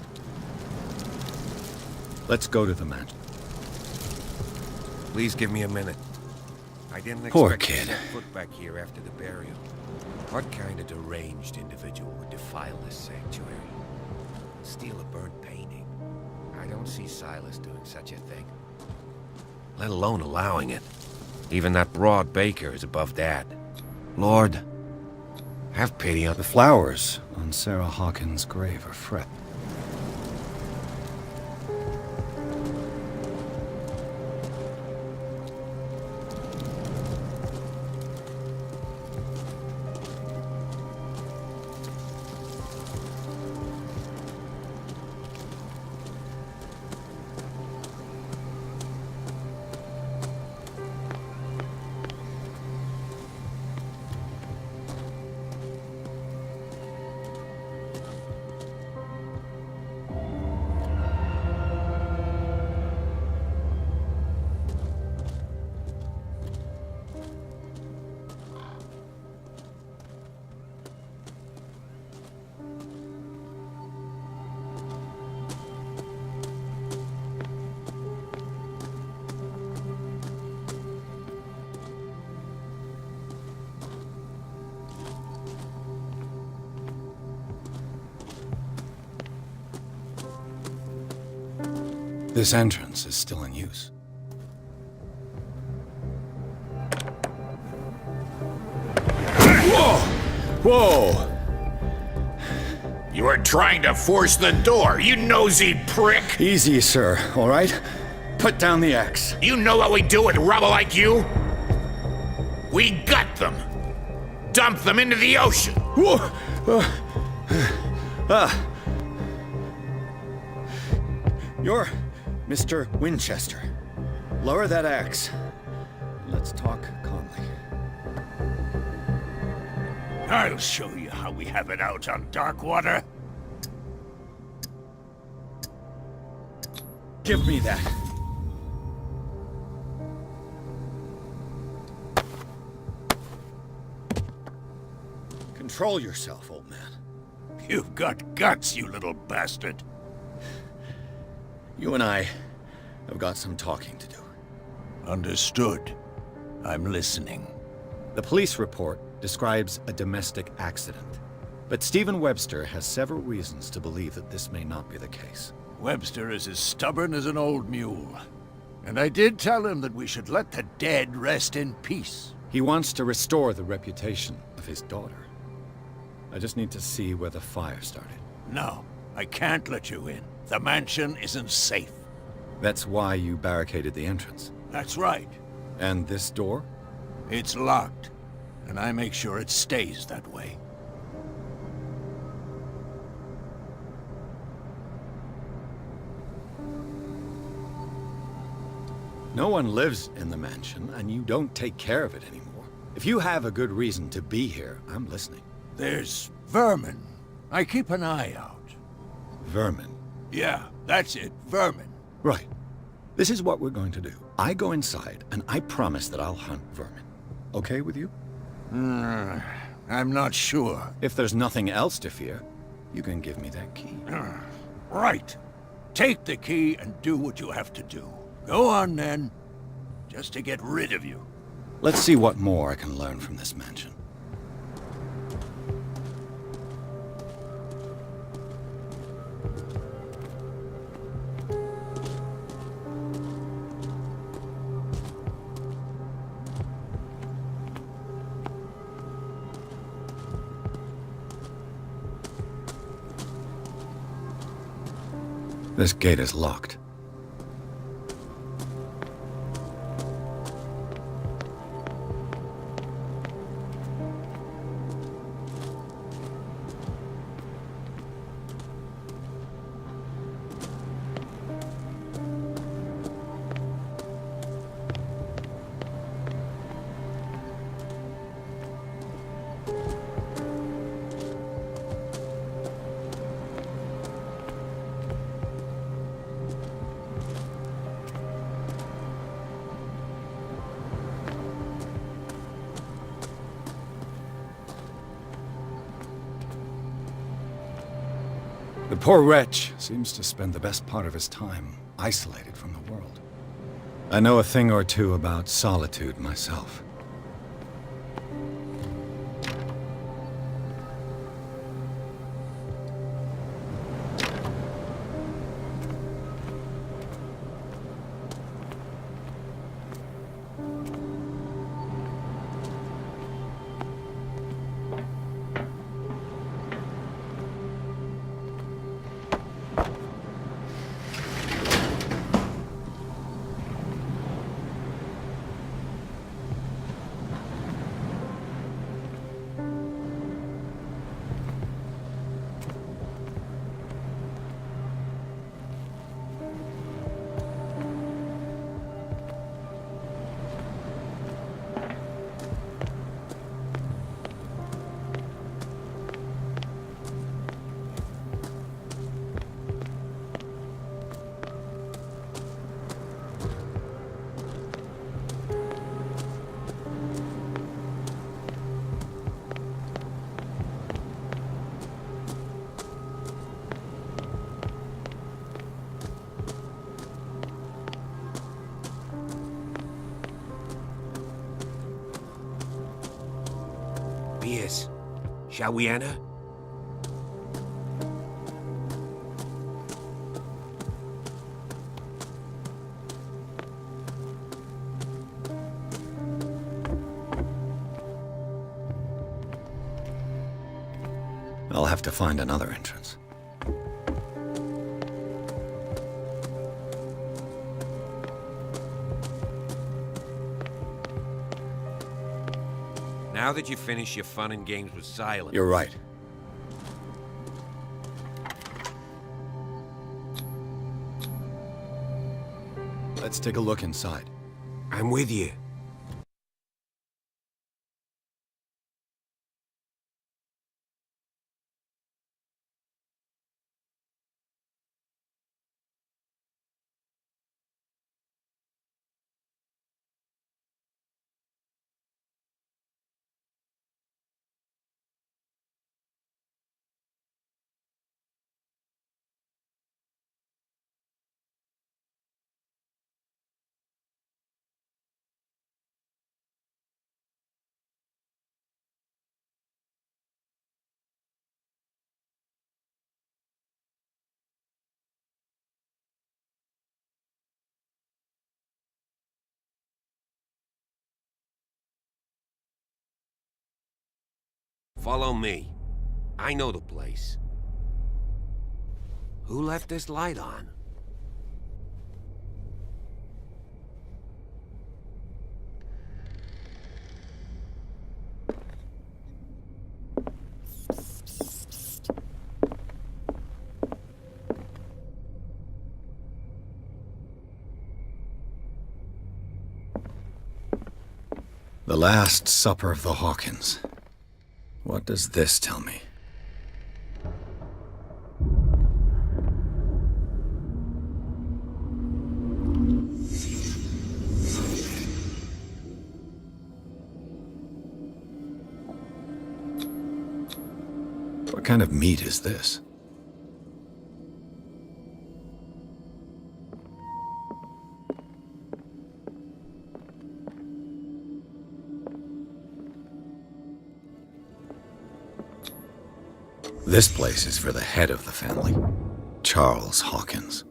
Let's go to the mansion. Please give me a minute. I didn't Poor expect kid. to set foot back here after the burial. What kind of deranged individual would defile this sanctuary? Steal a burnt painting? I don't see Silas doing such a thing. Let alone allowing it. Even that broad baker is above that. Lord, have pity on... The flowers on Sarah Hawkins' grave are fresh. This entrance is still in use. Whoa! Whoa! You are trying to force the door, you nosy prick! Easy, sir, all right? Put down the axe. You know what we do with rubble like you? We gut them. Dump them into the ocean. Whoa! You're Mr. Winchester. Lower that axe. Let's talk calmly. I'll show you how we have it out on Darkwater. Give me that. Control yourself, old man. You've got guts, you little bastard. You and I have got some talking to do. Understood. I'm listening. The police report describes a domestic accident, but Stephen Webster has several reasons to believe that this may not be the case. Webster is as stubborn as an old mule. And I did tell him that we should let the dead rest in peace. He wants to restore the reputation of his daughter. I just need to see where the fire started. No, I can't let you in. The mansion isn't safe. That's why you barricaded the entrance. That's right. And this door? It's locked, and I make sure it stays that way. No one lives in the mansion, and you don't take care of it anymore. If you have a good reason to be here, I'm listening. There's vermin. I keep an eye out. Vermin? Yeah, that's it, vermin. Right. This is what we're going to do. I go inside, and I promise that I'll hunt vermin. Okay with you? I'm not sure. If there's nothing else to fear, you can give me that key. Right. Take the key and do what you have to do. Go on, then. Just to get rid of you. Let's see what more I can learn from this mansion. This gate is locked. The poor wretch seems to spend the best part of his time isolated from the world. I know a thing or two about solitude myself. Yes. Shall we enter? I'll have to find another entrance. Now that you've finished your fun and games with Silence... You're right. Let's take a look inside. I'm with you. Follow me. I know the place. Who left this light on? The Last Supper of the Hawkins. What does this tell me? What kind of meat is this? This place is for the head of the family, Charles Hawkins.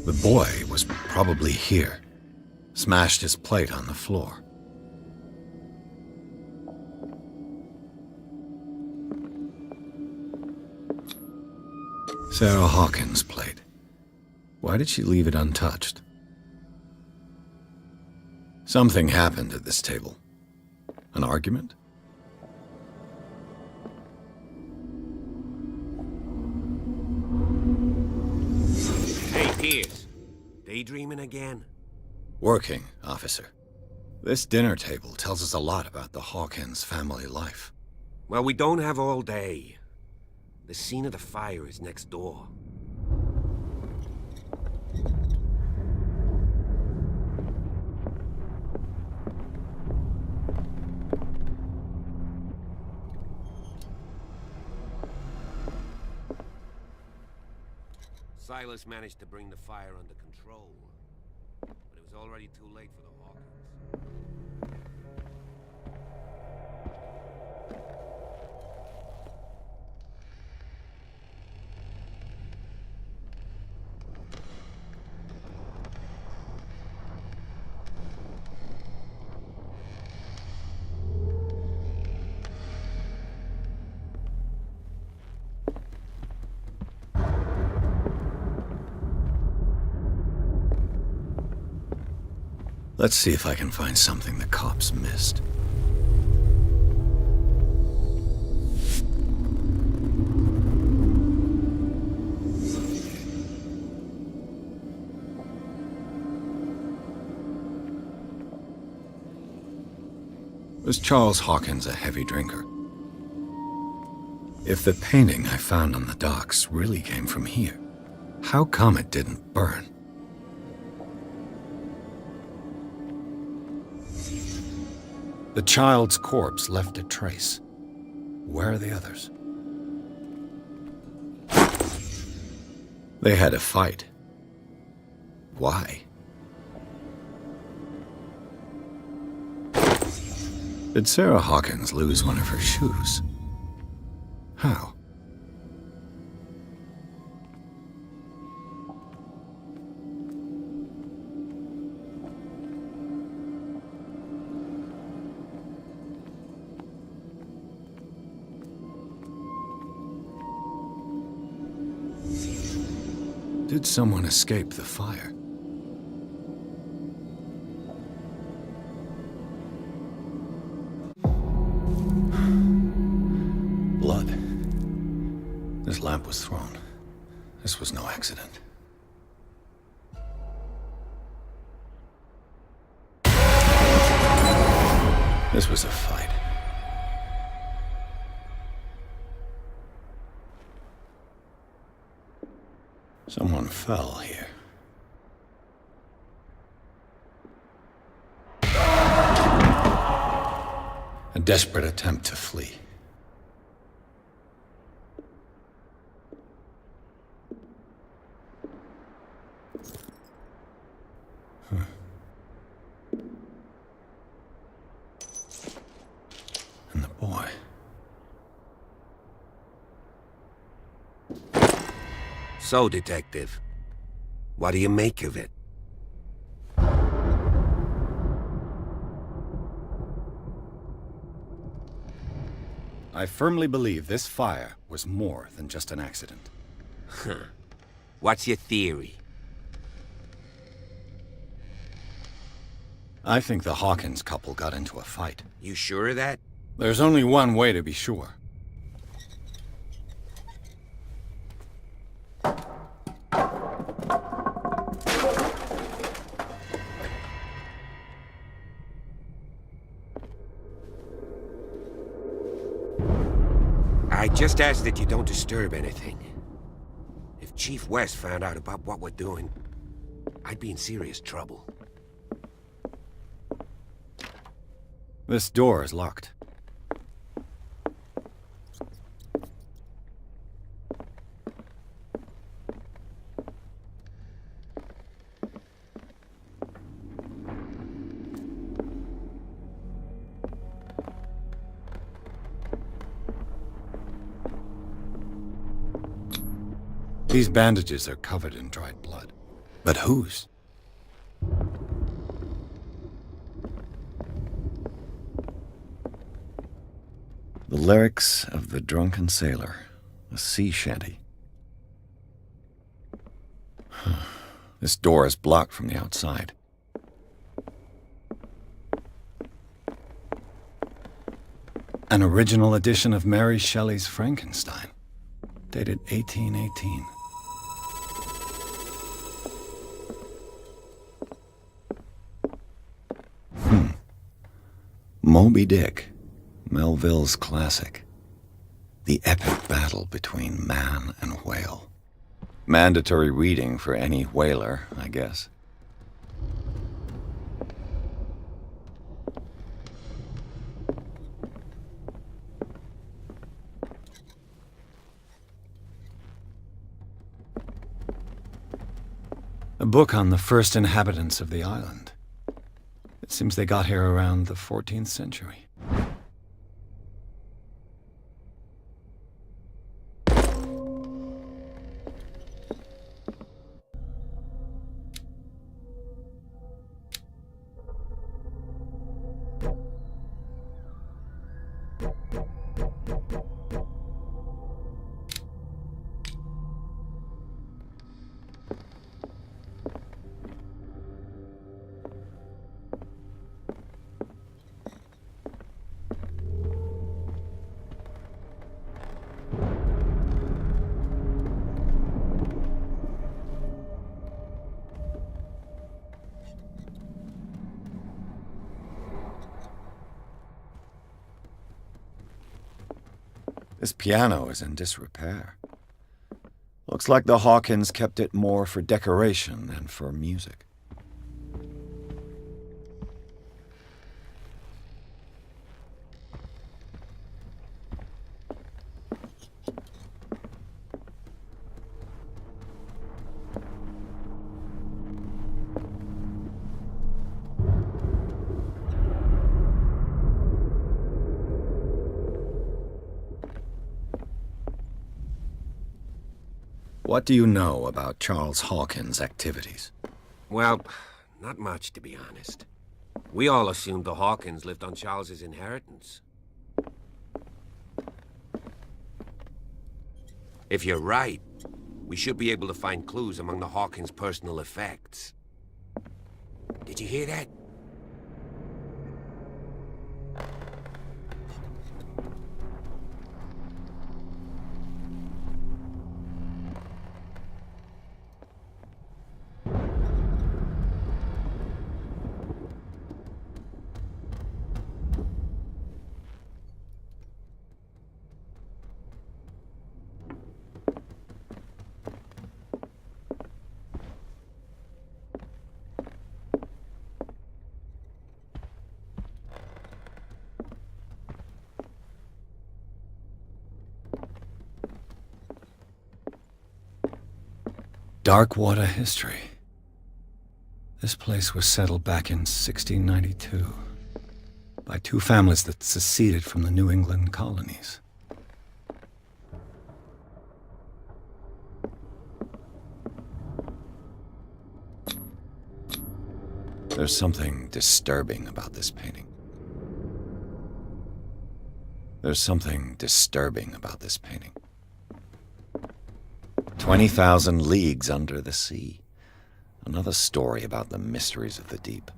The boy was probably here. Smashed his plate on the floor. Sarah Hawkins' plate. Why did she leave it untouched? Something happened at this table. An argument? Hey, Pierce. Daydreaming again? Working, officer. This dinner table tells us a lot about the Hawkins family life. Well, we don't have all day. The scene of the fire is next door. Silas managed to bring the fire under control, but it was already too late for the Hawkins. Let's see if I can find something the cops missed. Was Charles Hawkins a heavy drinker? If the painting I found on the docks really came from here, how come it didn't burn? The child's corpse left a trace. Where are the others? They had a fight. Why? Did Sarah Hawkins lose one of her shoes? How? Did someone escape the fire? Blood. This lamp was was thrown. This was no accident. This was a fight. Someone fell here. A desperate attempt to flee. And the boy. So, Detective, what do you make of it? I firmly believe this fire was more than just an accident. Huh. What's your theory? I think the Hawkins couple got into a fight. You sure of that? There's only one way to be sure. I just ask that you don't disturb anything. If Chief West found out about what we're doing, I'd be in serious trouble. This door is locked. These bandages are covered in dried blood. But whose? The lyrics of the drunken sailor, a sea shanty. This door is blocked from the outside. An original edition of Mary Shelley's Frankenstein, dated 1818. Moby Dick, Melville's classic. The epic battle between man and whale. Mandatory reading for any whaler, I guess. A book on the first inhabitants of the island. It seems they got here around the 14th century. This piano is in disrepair. Looks like the Hawkins kept it more for decoration than for music. What do you know about Charles Hawkins' activities? Well, not much, to be honest. We all assumed the Hawkins lived on Charles's inheritance. If you're right, we should be able to find clues among the Hawkins' personal effects. Did you hear that? dark water history. This place was settled back in 1692 by two families that seceded from the New England colonies. There's something disturbing about this painting. There's something disturbing about this painting. 20,000 leagues under the sea. Another story about the mysteries of the deep.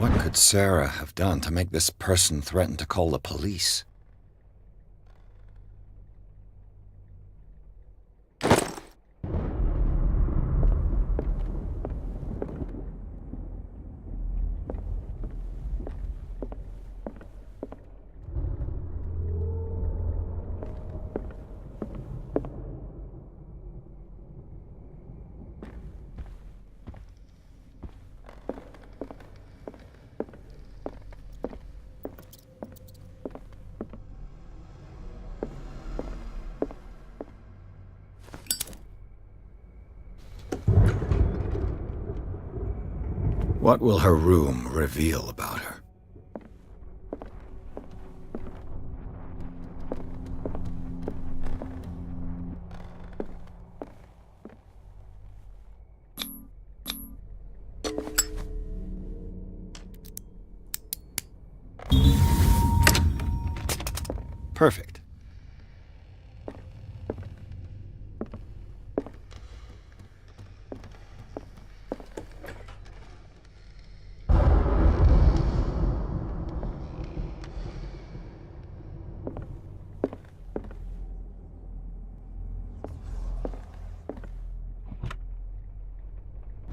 What could Sarah have done to make this person threaten to call the police? What will her room reveal about her? Perfect.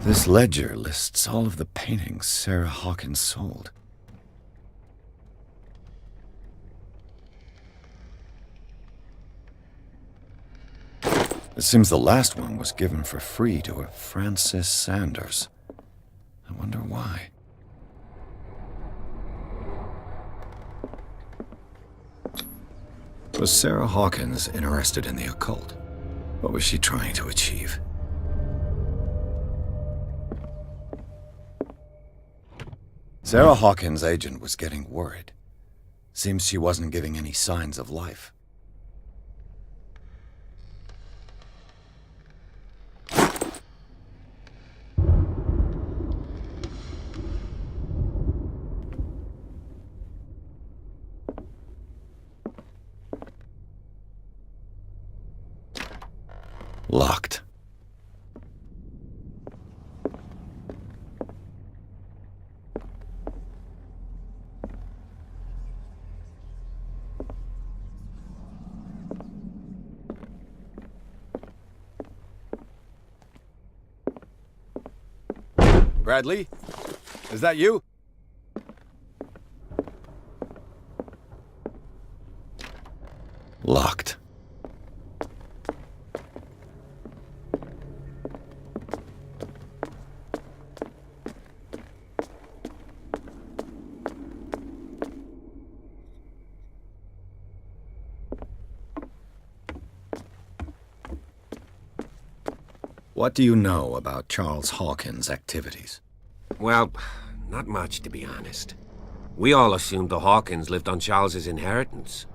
This ledger lists all of the paintings Sarah Hawkins sold. It seems the last one was given for free to a Francis Sanders. I wonder why. Was Sarah Hawkins interested in the occult? What was she trying to achieve? Sarah Hawkins' agent was getting worried. Seems she wasn't giving any signs of life. Locked. Bradley? Is that you? Locked. What do you know about Charles Hawkins' activities? Well, not much, to be honest. We all assumed the Hawkins lived on Charles's inheritance.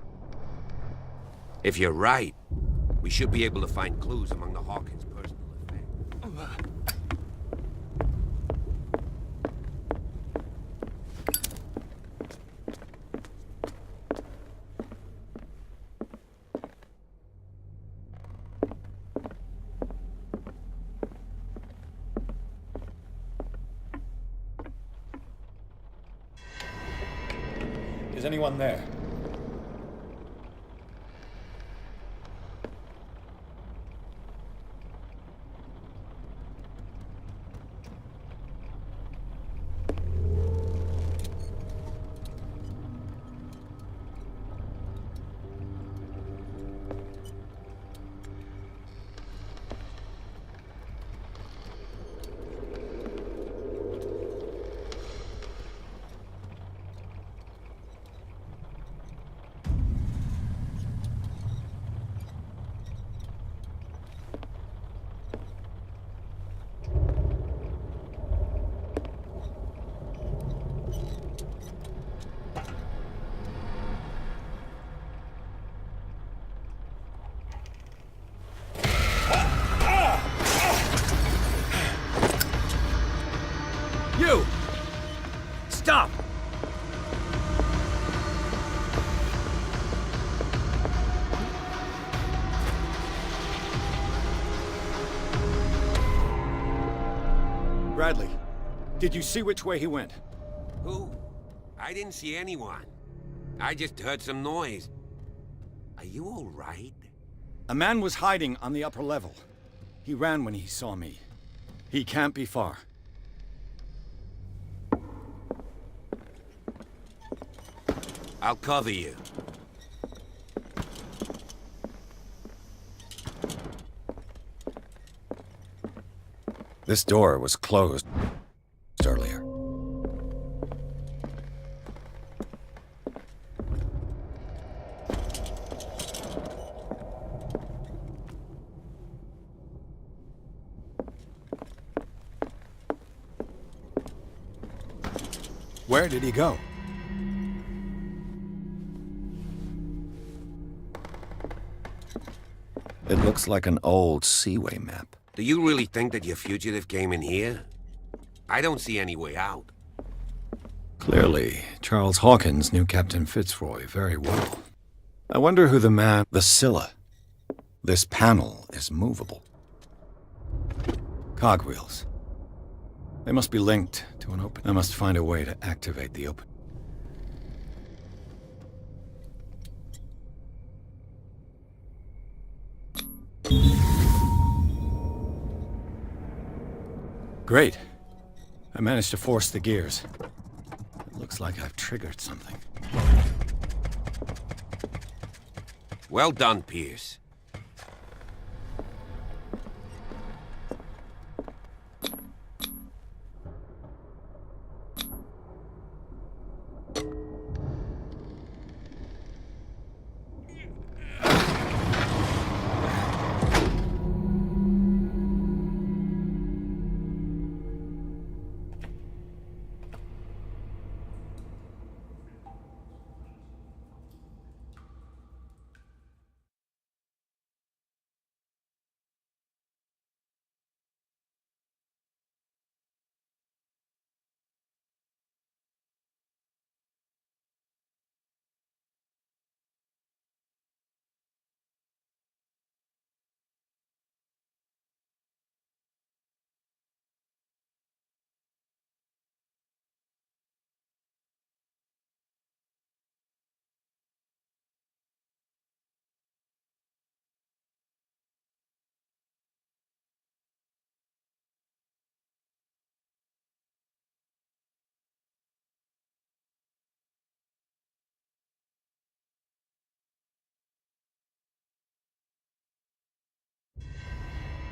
If you're right, we should be able to find clues among the Hawkins' personal effects. Is anyone there? Did you see which way he went? Who? I didn't see anyone. I just heard some noise. Are you all right? A man was hiding on the upper level. He ran when he saw me. He can't be far. I'll cover you. This door was closed earlier. Where did he go? It looks like an old Seaway map. Do you really think that your fugitive came in here? I don't see any way out. Clearly, Charles Hawkins knew Captain Fitzroy very well. I wonder who the man... The Scylla. This panel is movable. Cogwheels. They must be linked to an open. I must find a way to activate the open. Great. I managed to force the gears. It looks like I've triggered something. Well done, Pierce.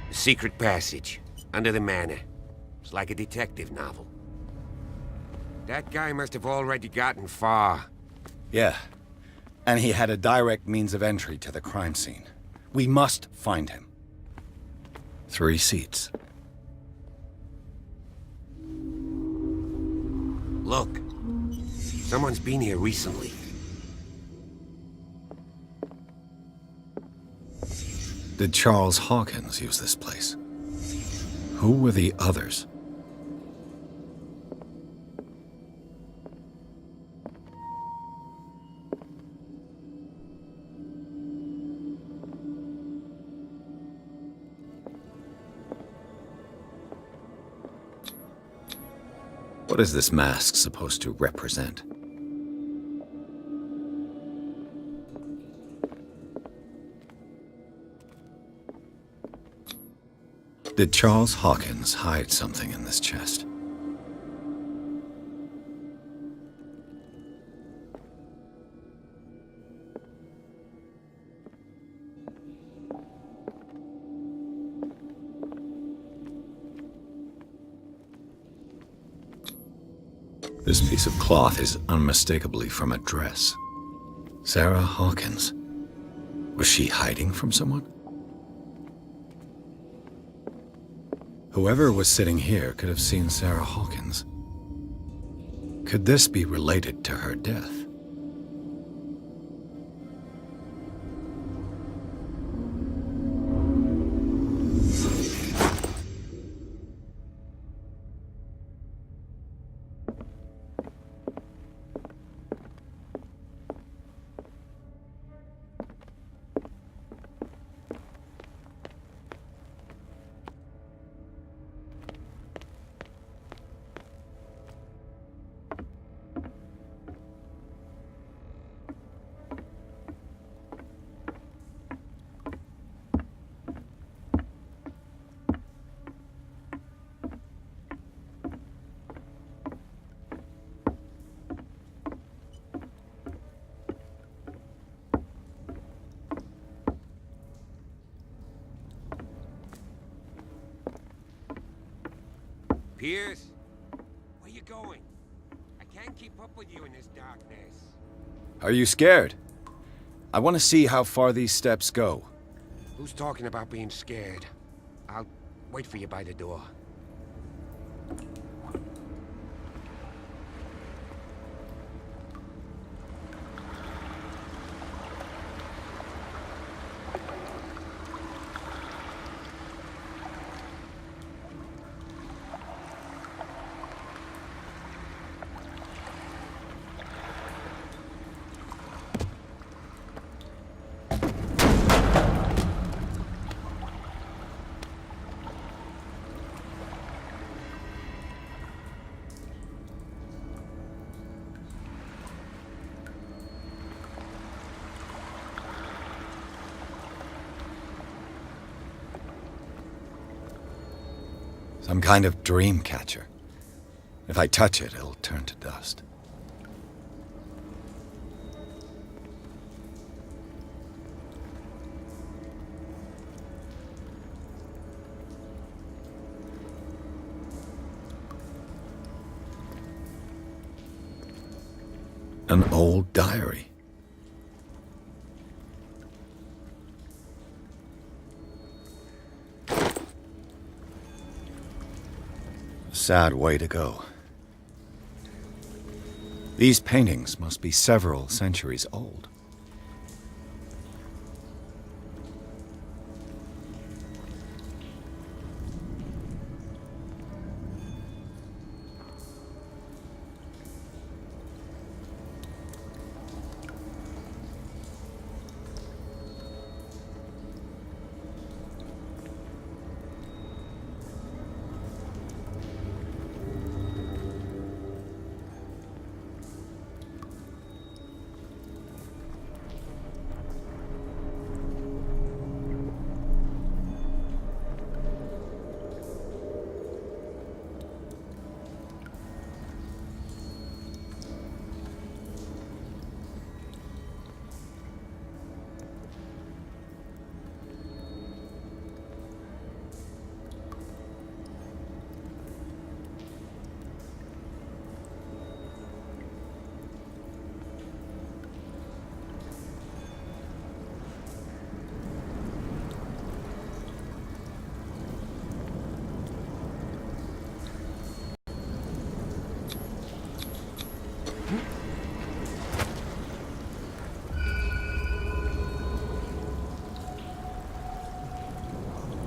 The secret passage, under the manor. It's like a detective novel. That guy must have already gotten far. Yeah. And he had a direct means of entry to the crime scene. We must find him. 3 seats. Look. Someone's been here recently. Did Charles Hawkins use this place? Who were the others? What is this mask supposed to represent? Did Charles Hawkins hide something in this chest? This piece of cloth is unmistakably from a dress. Sarah Hawkins. Was she hiding from someone? Whoever was sitting here could have seen Sarah Hawkins. Could this be related to her death? Pierce? Where you going? I can't keep up with you in this darkness. Are you scared? I want to see how far these steps go. Who's talking about being scared? I'll wait for you by the door. Some kind of dream catcher. If I touch it, it'll turn to dust. An old diary. Sad way to go. These paintings must be several centuries old.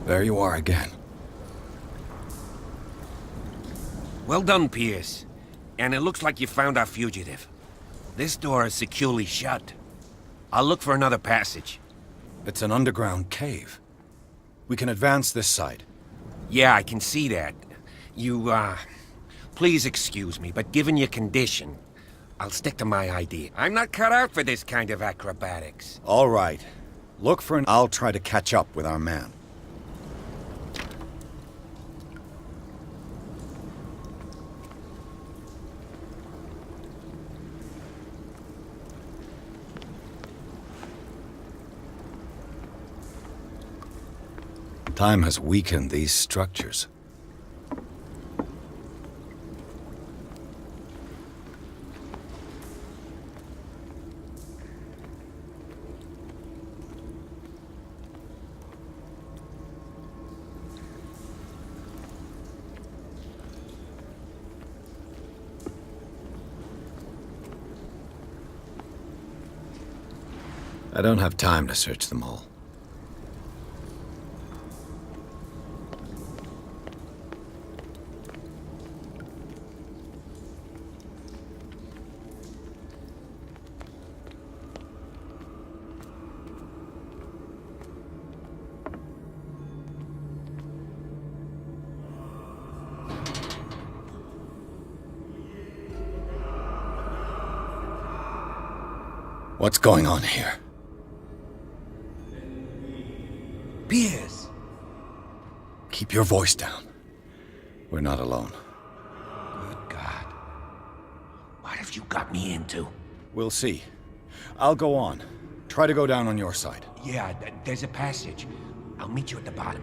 There you are again. Well done, Pierce. And it looks like you found our fugitive. This door is securely shut. I'll look for another passage. It's an underground cave. We can advance this side. Yeah, I can see that. Please excuse me, but given your condition, I'll stick to my idea. I'm not cut out for this kind of acrobatics. All right. Look for an... I'll try to catch up with our man. Time has weakened these structures. I don't have time to search them all. What's going on here? Pierce! Keep your voice down. We're not alone. Good God. What have you got me into? We'll see. I'll go on. Try to go down on your side. Yeah, there's a passage. I'll meet you at the bottom.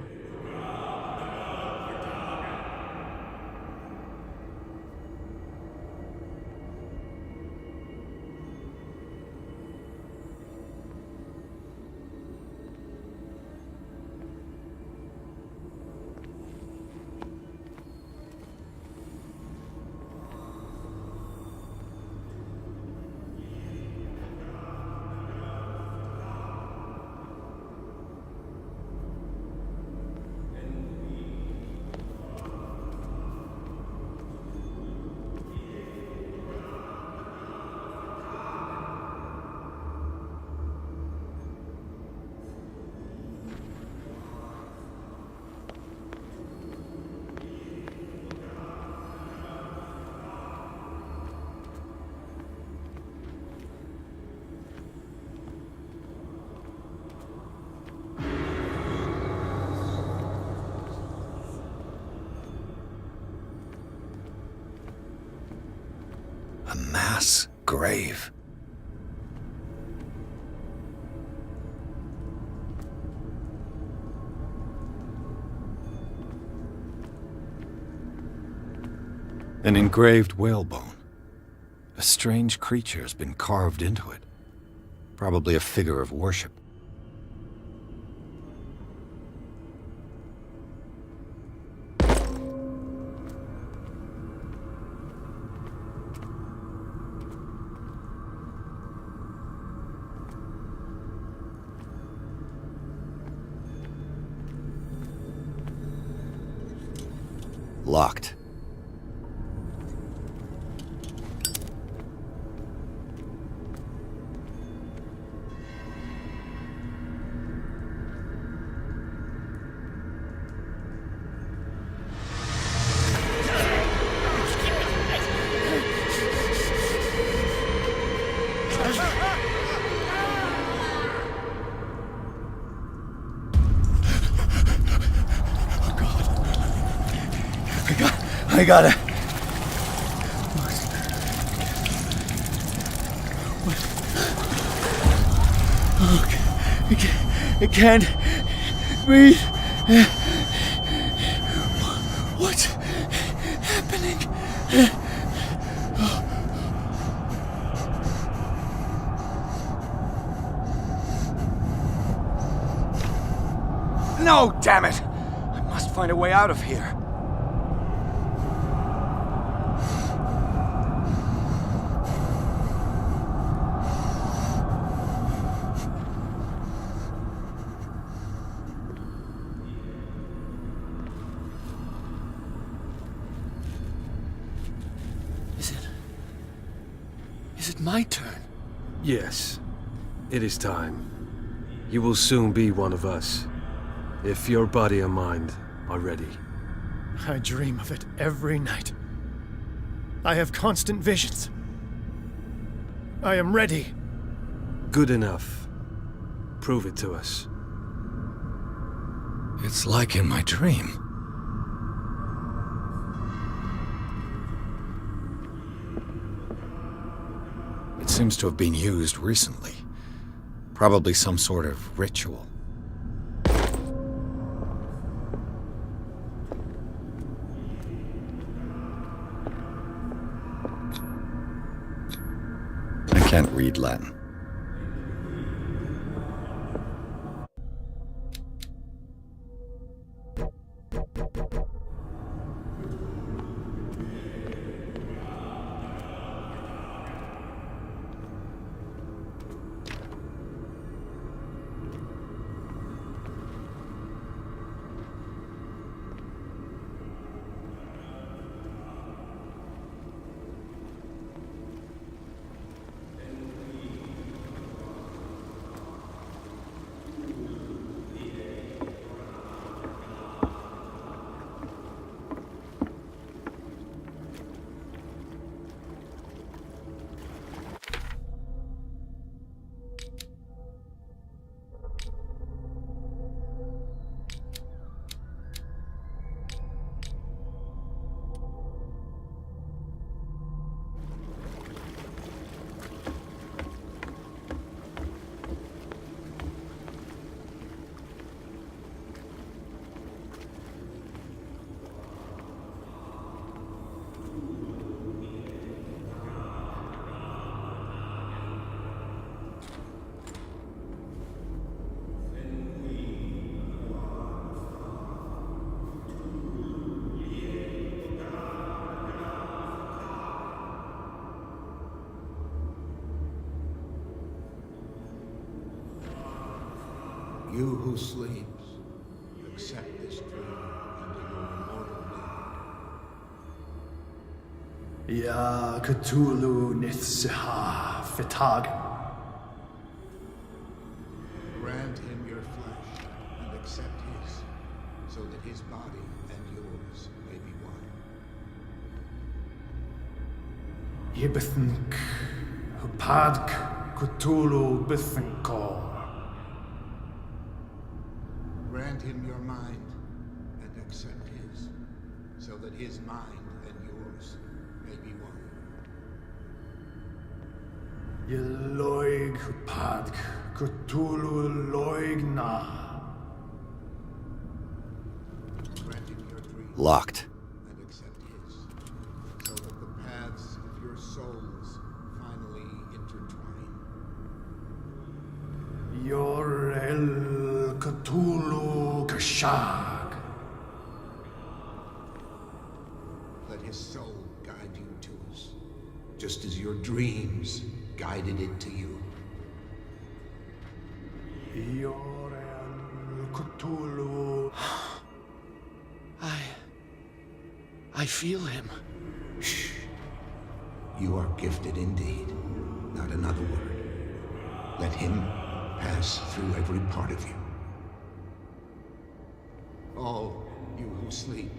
mass grave. An engraved whalebone. A strange creature has been carved into it. Probably a figure of worship. Locked. I got it. I can't breathe. What's happening? No, damn it! I must find a way out of here. Is it my turn? Yes. It is time. You will soon be one of us. If your body and mind are ready. I dream of it every night. I have constant visions. I am ready. Good enough. Prove it to us. It's like in my dream. It seems to have been used recently. Probably some sort of ritual. I can't read Latin. You who sleeps, accept this dream under your immortal name. Ya Cthulhu Nithsiha Fitagan. Grant him your flesh and accept his, so that his body and yours may be one. Yibithink Hupadk Cthulhu Bithinkor. Grant him your mind and accept his, so that his mind and yours may be one. Yeloig Padk Cthulhu Loigna. Locked. And accept his, so that the paths of your souls finally intertwine. Yor El Cthulhu Kashag. Let his soul guide you to us, just as your dreams guided it to you. Yor El Cthulhu. I feel him. Shh. You are gifted indeed. Not another word. Let him pass through every part of you. All you who sleep,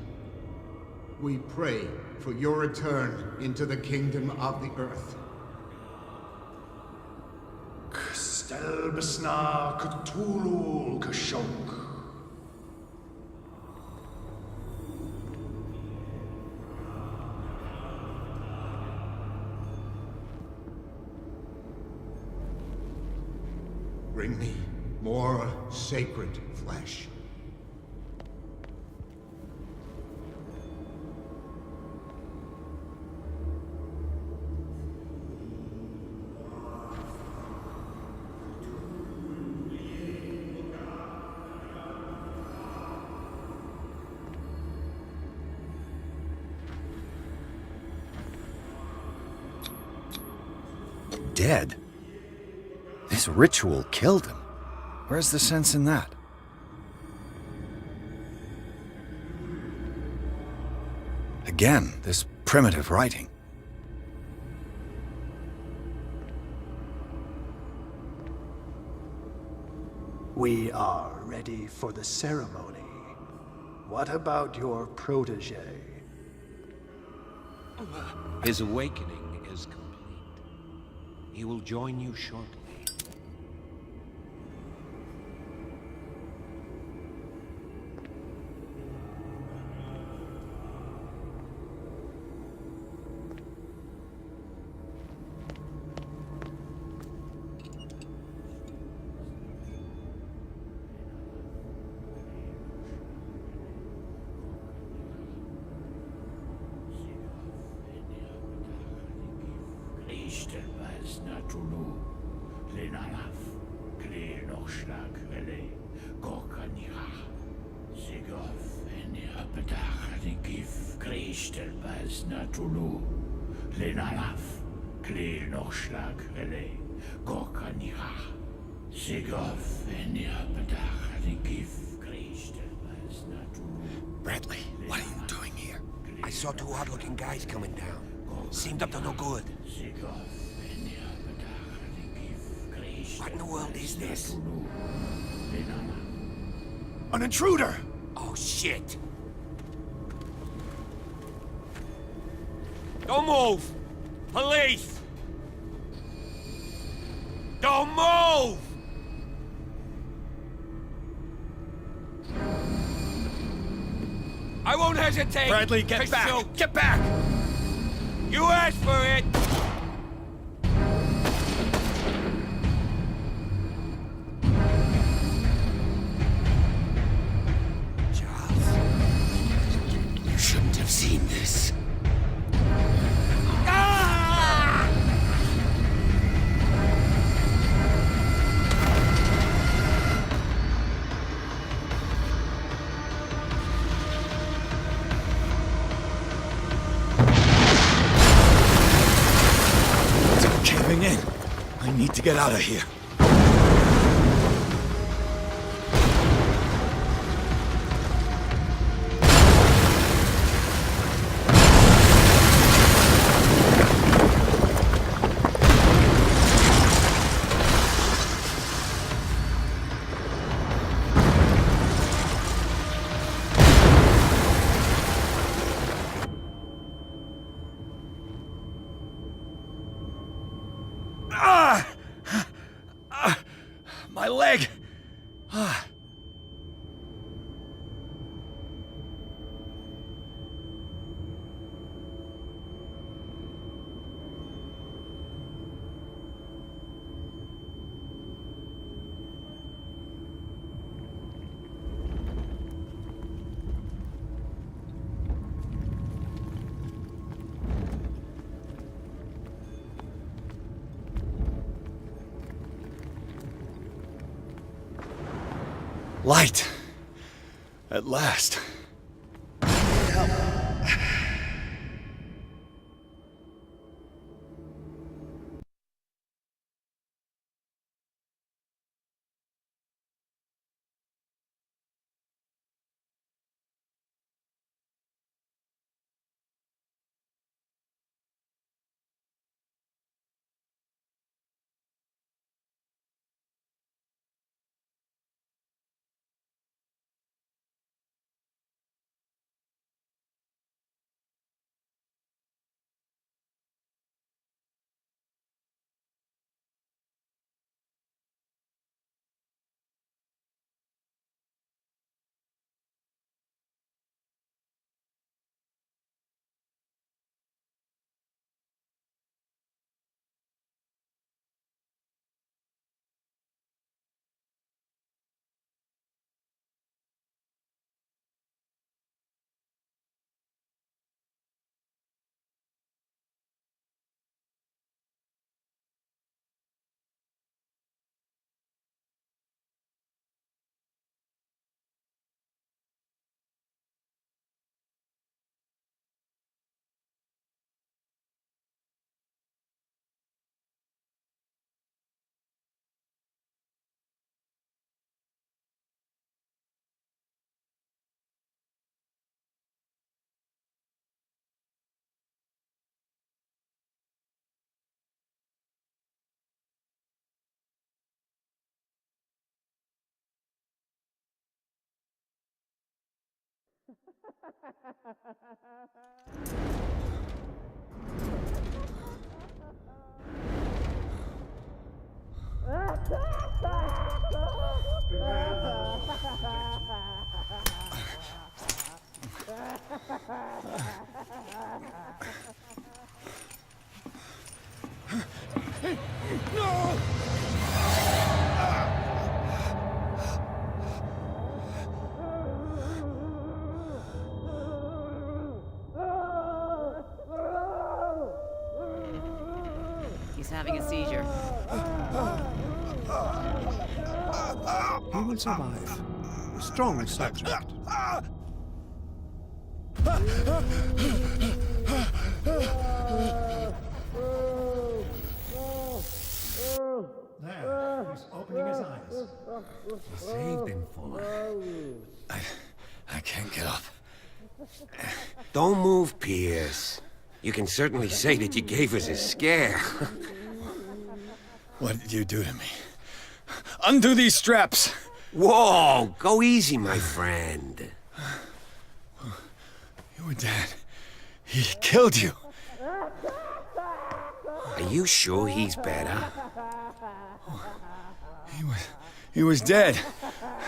we pray for your return into the kingdom of the earth. Stelbsna Cthulhu Kashok. Bring me more sacred flesh. Dead? This ritual killed him. Where's the sense in that? Again, this primitive writing. We are ready for the ceremony. What about your protege? His awakening is complete. He will join you shortly. Bradley, what are you doing here? I saw two odd-looking guys coming down. Seemed up to no good. What in the world is this? An intruder! Oh, shit! Don't move! Police! Don't move! I won't hesitate! Bradley, get back! Shoot. Get back! You asked for it! Charles, you shouldn't have seen this. In. I need to get out of here. My leg! Light. At last. He's having a seizure. He will survive. Strong subject. There, he's opening his eyes. Saved him, Fuller. I can't get up. Don't move, Pierce. You can certainly say that you gave us a scare. What did you do to me? Undo these straps! Whoa! Go easy, my friend. You were dead. He killed you. Are you sure he's better? He was dead.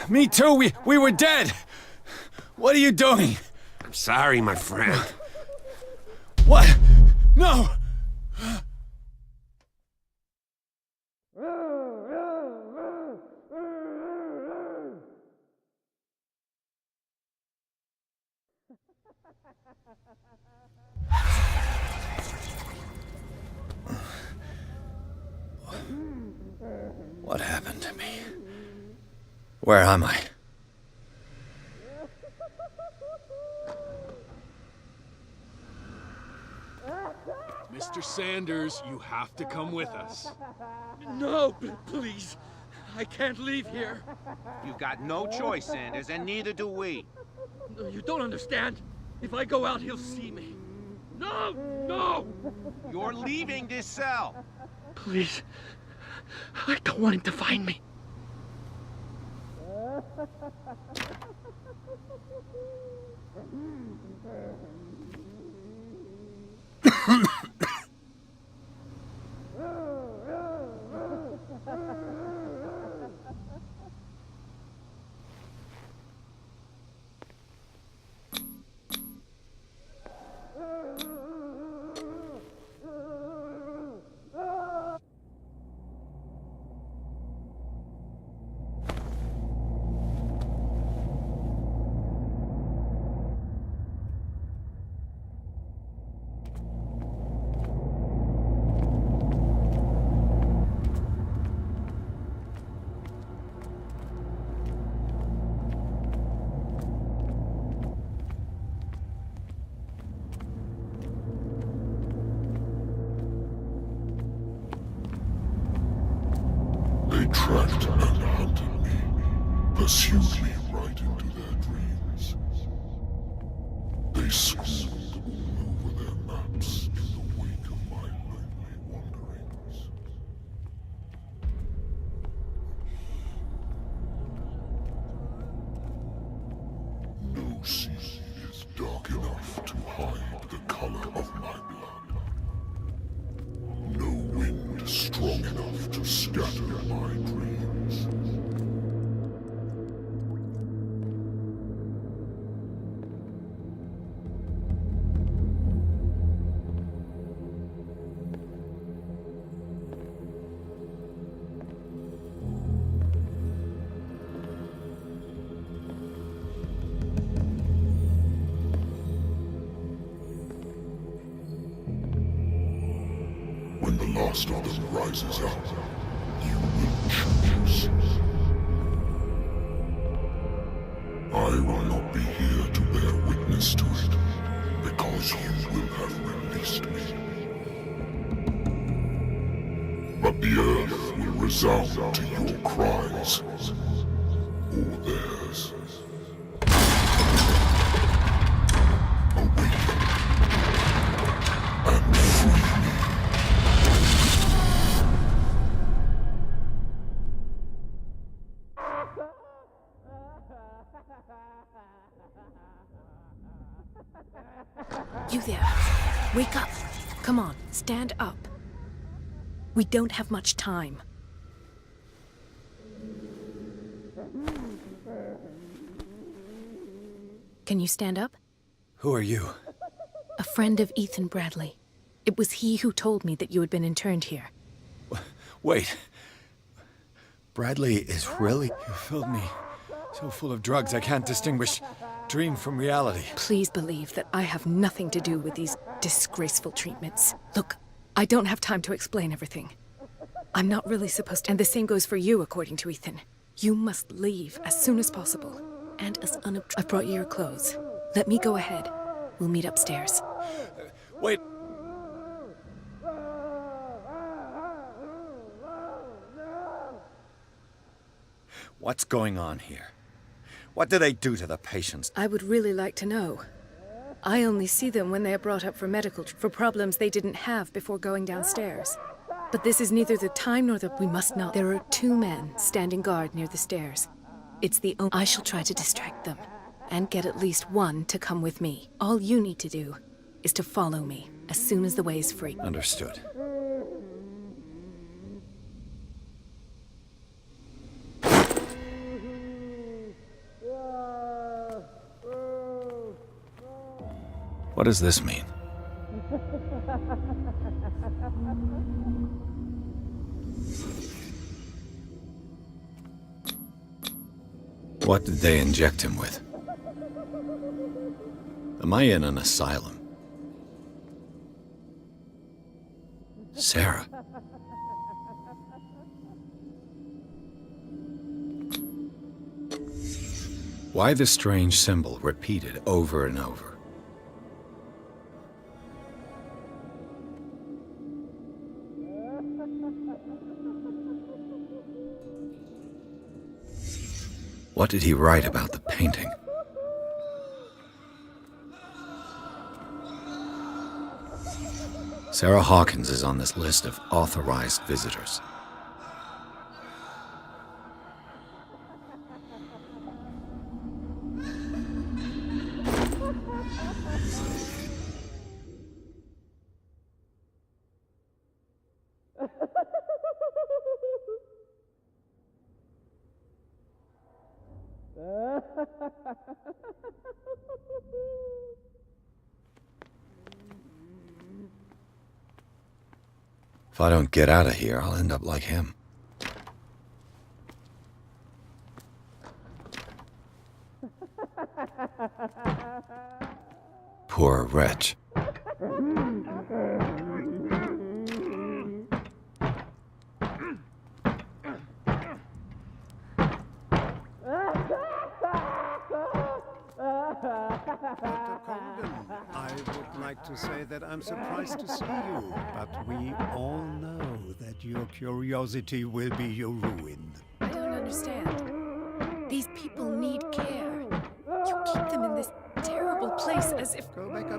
Me too. We were dead. What are you doing? I'm sorry, my friend. What? No! What happened to me? Where am I? Mr. Sanders, you have to come with us. No, please. I can't leave here. You've got no choice, Sanders, and neither do we. No, you don't understand. If I go out, he'll see me. No! No! You're leaving this cell. Please. I don't want him to find me. tracked and hunted me, pursued me right into their dreams. They scrawled all over their maps in the wake of my lonely wanderings. No sea is dark enough to hide the color of my blood. No wind strong enough to scatter my dreams. When the last of them rises up, you will choose. I will not be here to bear witness to it, because you will have released me. But the earth will resound to your cries, or theirs. Awaken and free me. You there. Wake up. Come on, stand up. We don't have much time. Can you stand up? Who are you? A friend of Ethan Bradley. It was he who told me that you had been interned here. Wait. Bradley is really... You filled me so full of drugs I can't distinguish dream from reality. Please believe that I have nothing to do with these disgraceful treatments. Look, I don't have time to explain everything. I'm not really supposed to, and the same goes for you, according to Ethan. You must leave as soon as possible, and as I've brought you your clothes. Let me go ahead. We'll meet upstairs. Wait. What's going on here? What do they do to the patients? I would really like to know. I only see them when they are brought up for problems they didn't have before going downstairs. But this is neither the time nor we must not. There are 2 men standing guard near the stairs. It's the only... I shall try to distract them, and get at least one to come with me. All you need to do is to follow me as soon as the way is free. Understood. What does this mean? What did they inject him with? Am I in an asylum? Sarah. Why the strange symbol repeated over and over? What did he write about the painting? Sarah Hawkins is on this list of authorized visitors. If I don't get out of here, I'll end up like him. Poor wretch. I would like to say that I'm surprised to see you, but we all know that your curiosity will be your ruin.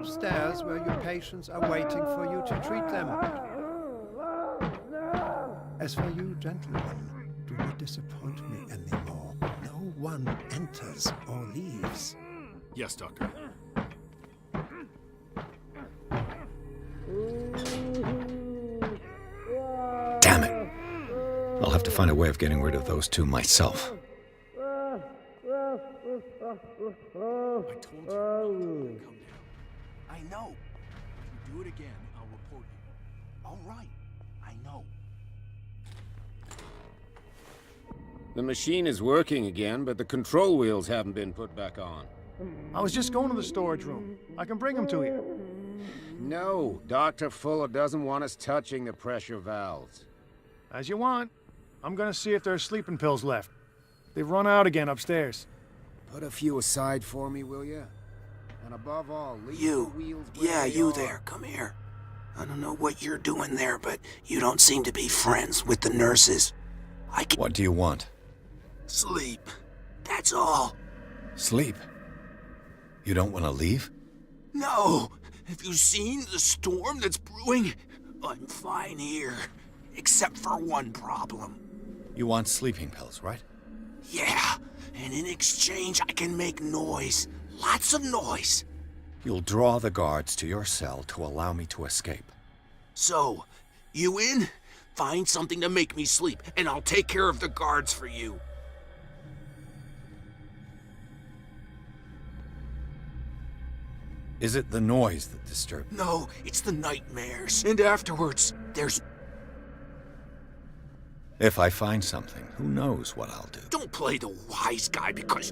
upstairs where your patients are waiting for you to treat them. As for you, gentlemen, do not disappoint me anymore. No one enters or leaves. Yes, Doctor. Damn it! I'll have to find a way of getting rid of those two myself. I told you. Calm down. I know. If you do it again, I'll report you. All right. I know. The machine is working again, but the control wheels haven't been put back on. I was just going to the storage room. I can bring them to you. No, Dr. Fuller doesn't want us touching the pressure valves. As you want. I'm gonna see if there's sleeping pills left. They've run out again upstairs. Put a few aside for me, will you? And above all, leave the You. wheels where Yeah, they you are. there. Come here. I don't know what you're doing there, but you don't seem to be friends with the nurses. What do you want? Sleep. That's all. Sleep? You don't want to leave? No. Have you seen the storm that's brewing? I'm fine here. Except for one problem. You want sleeping pills, right? Yeah. And in exchange, I can make noise. Lots of noise. You'll draw the guards to your cell to allow me to escape. So, you in? Find something to make me sleep, and I'll take care of the guards for you. Is it the noise that disturbs you? No, it's the nightmares. And afterwards, there's... If I find something, who knows what I'll do? Don't play the wise guy because...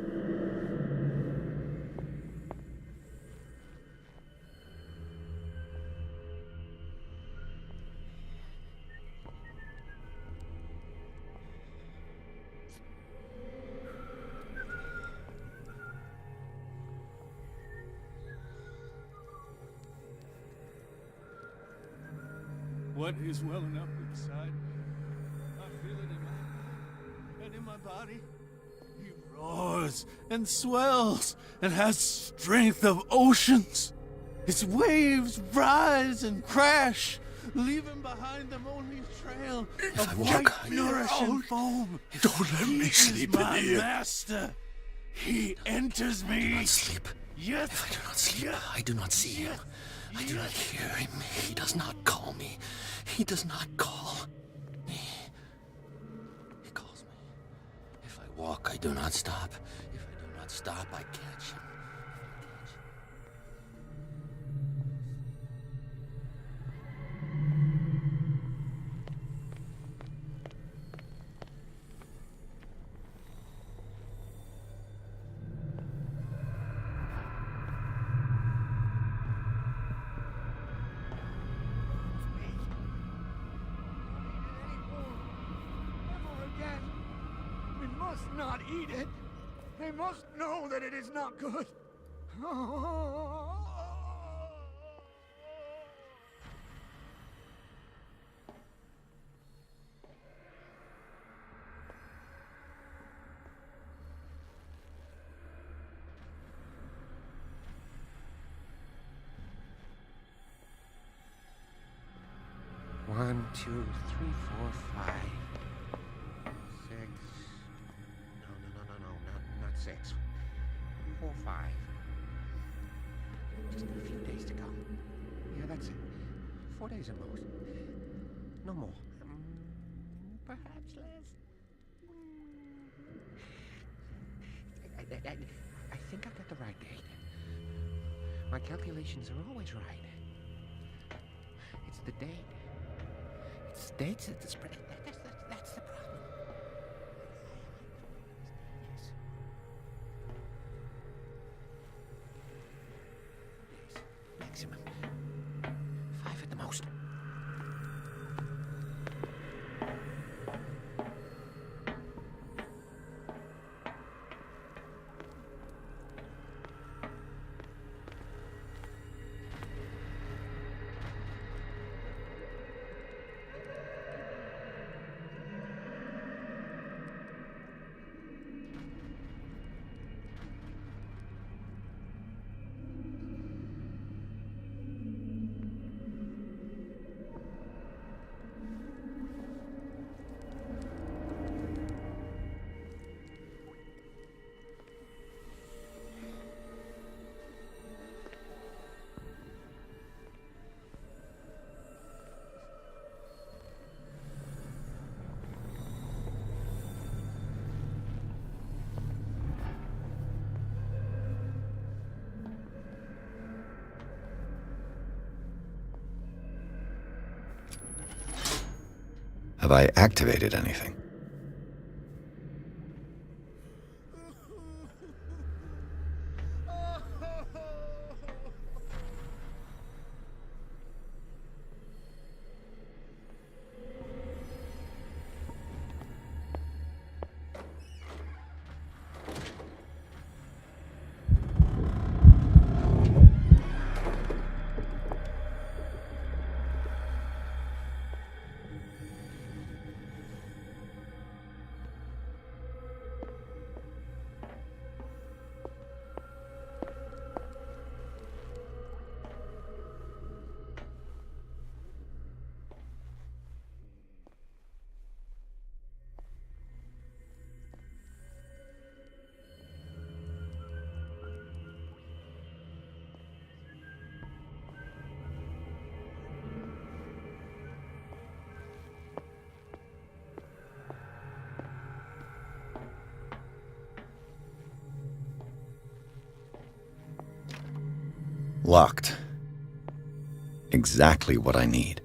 What is welling up inside me? I feel it in my and in my body. He roars and swells and has strength of oceans. Its waves rise and crash, leaving behind them only a trail of white, nourishing foam. Don't let me sleep in My here. master. He enters me. I do not sleep. Yes. If I do not sleep, I do not see him. I do not hear him. He does not call me. He does not call me. He calls me. If I walk, I do not stop. If I do not stop, I catch him. We must not eat it. They must know that it is not good. One, two, three, four, five, six. No, not six. 4, 5. Just a few days to go. Yeah, that's it. 4 days at most. No more. Perhaps less. I think I got the right date. My calculations are always right. It's the date. It's the dates that the spread. That's the problem. Yes. Maximum. 5 at the most. Have I activated anything? Locked. Exactly what I need.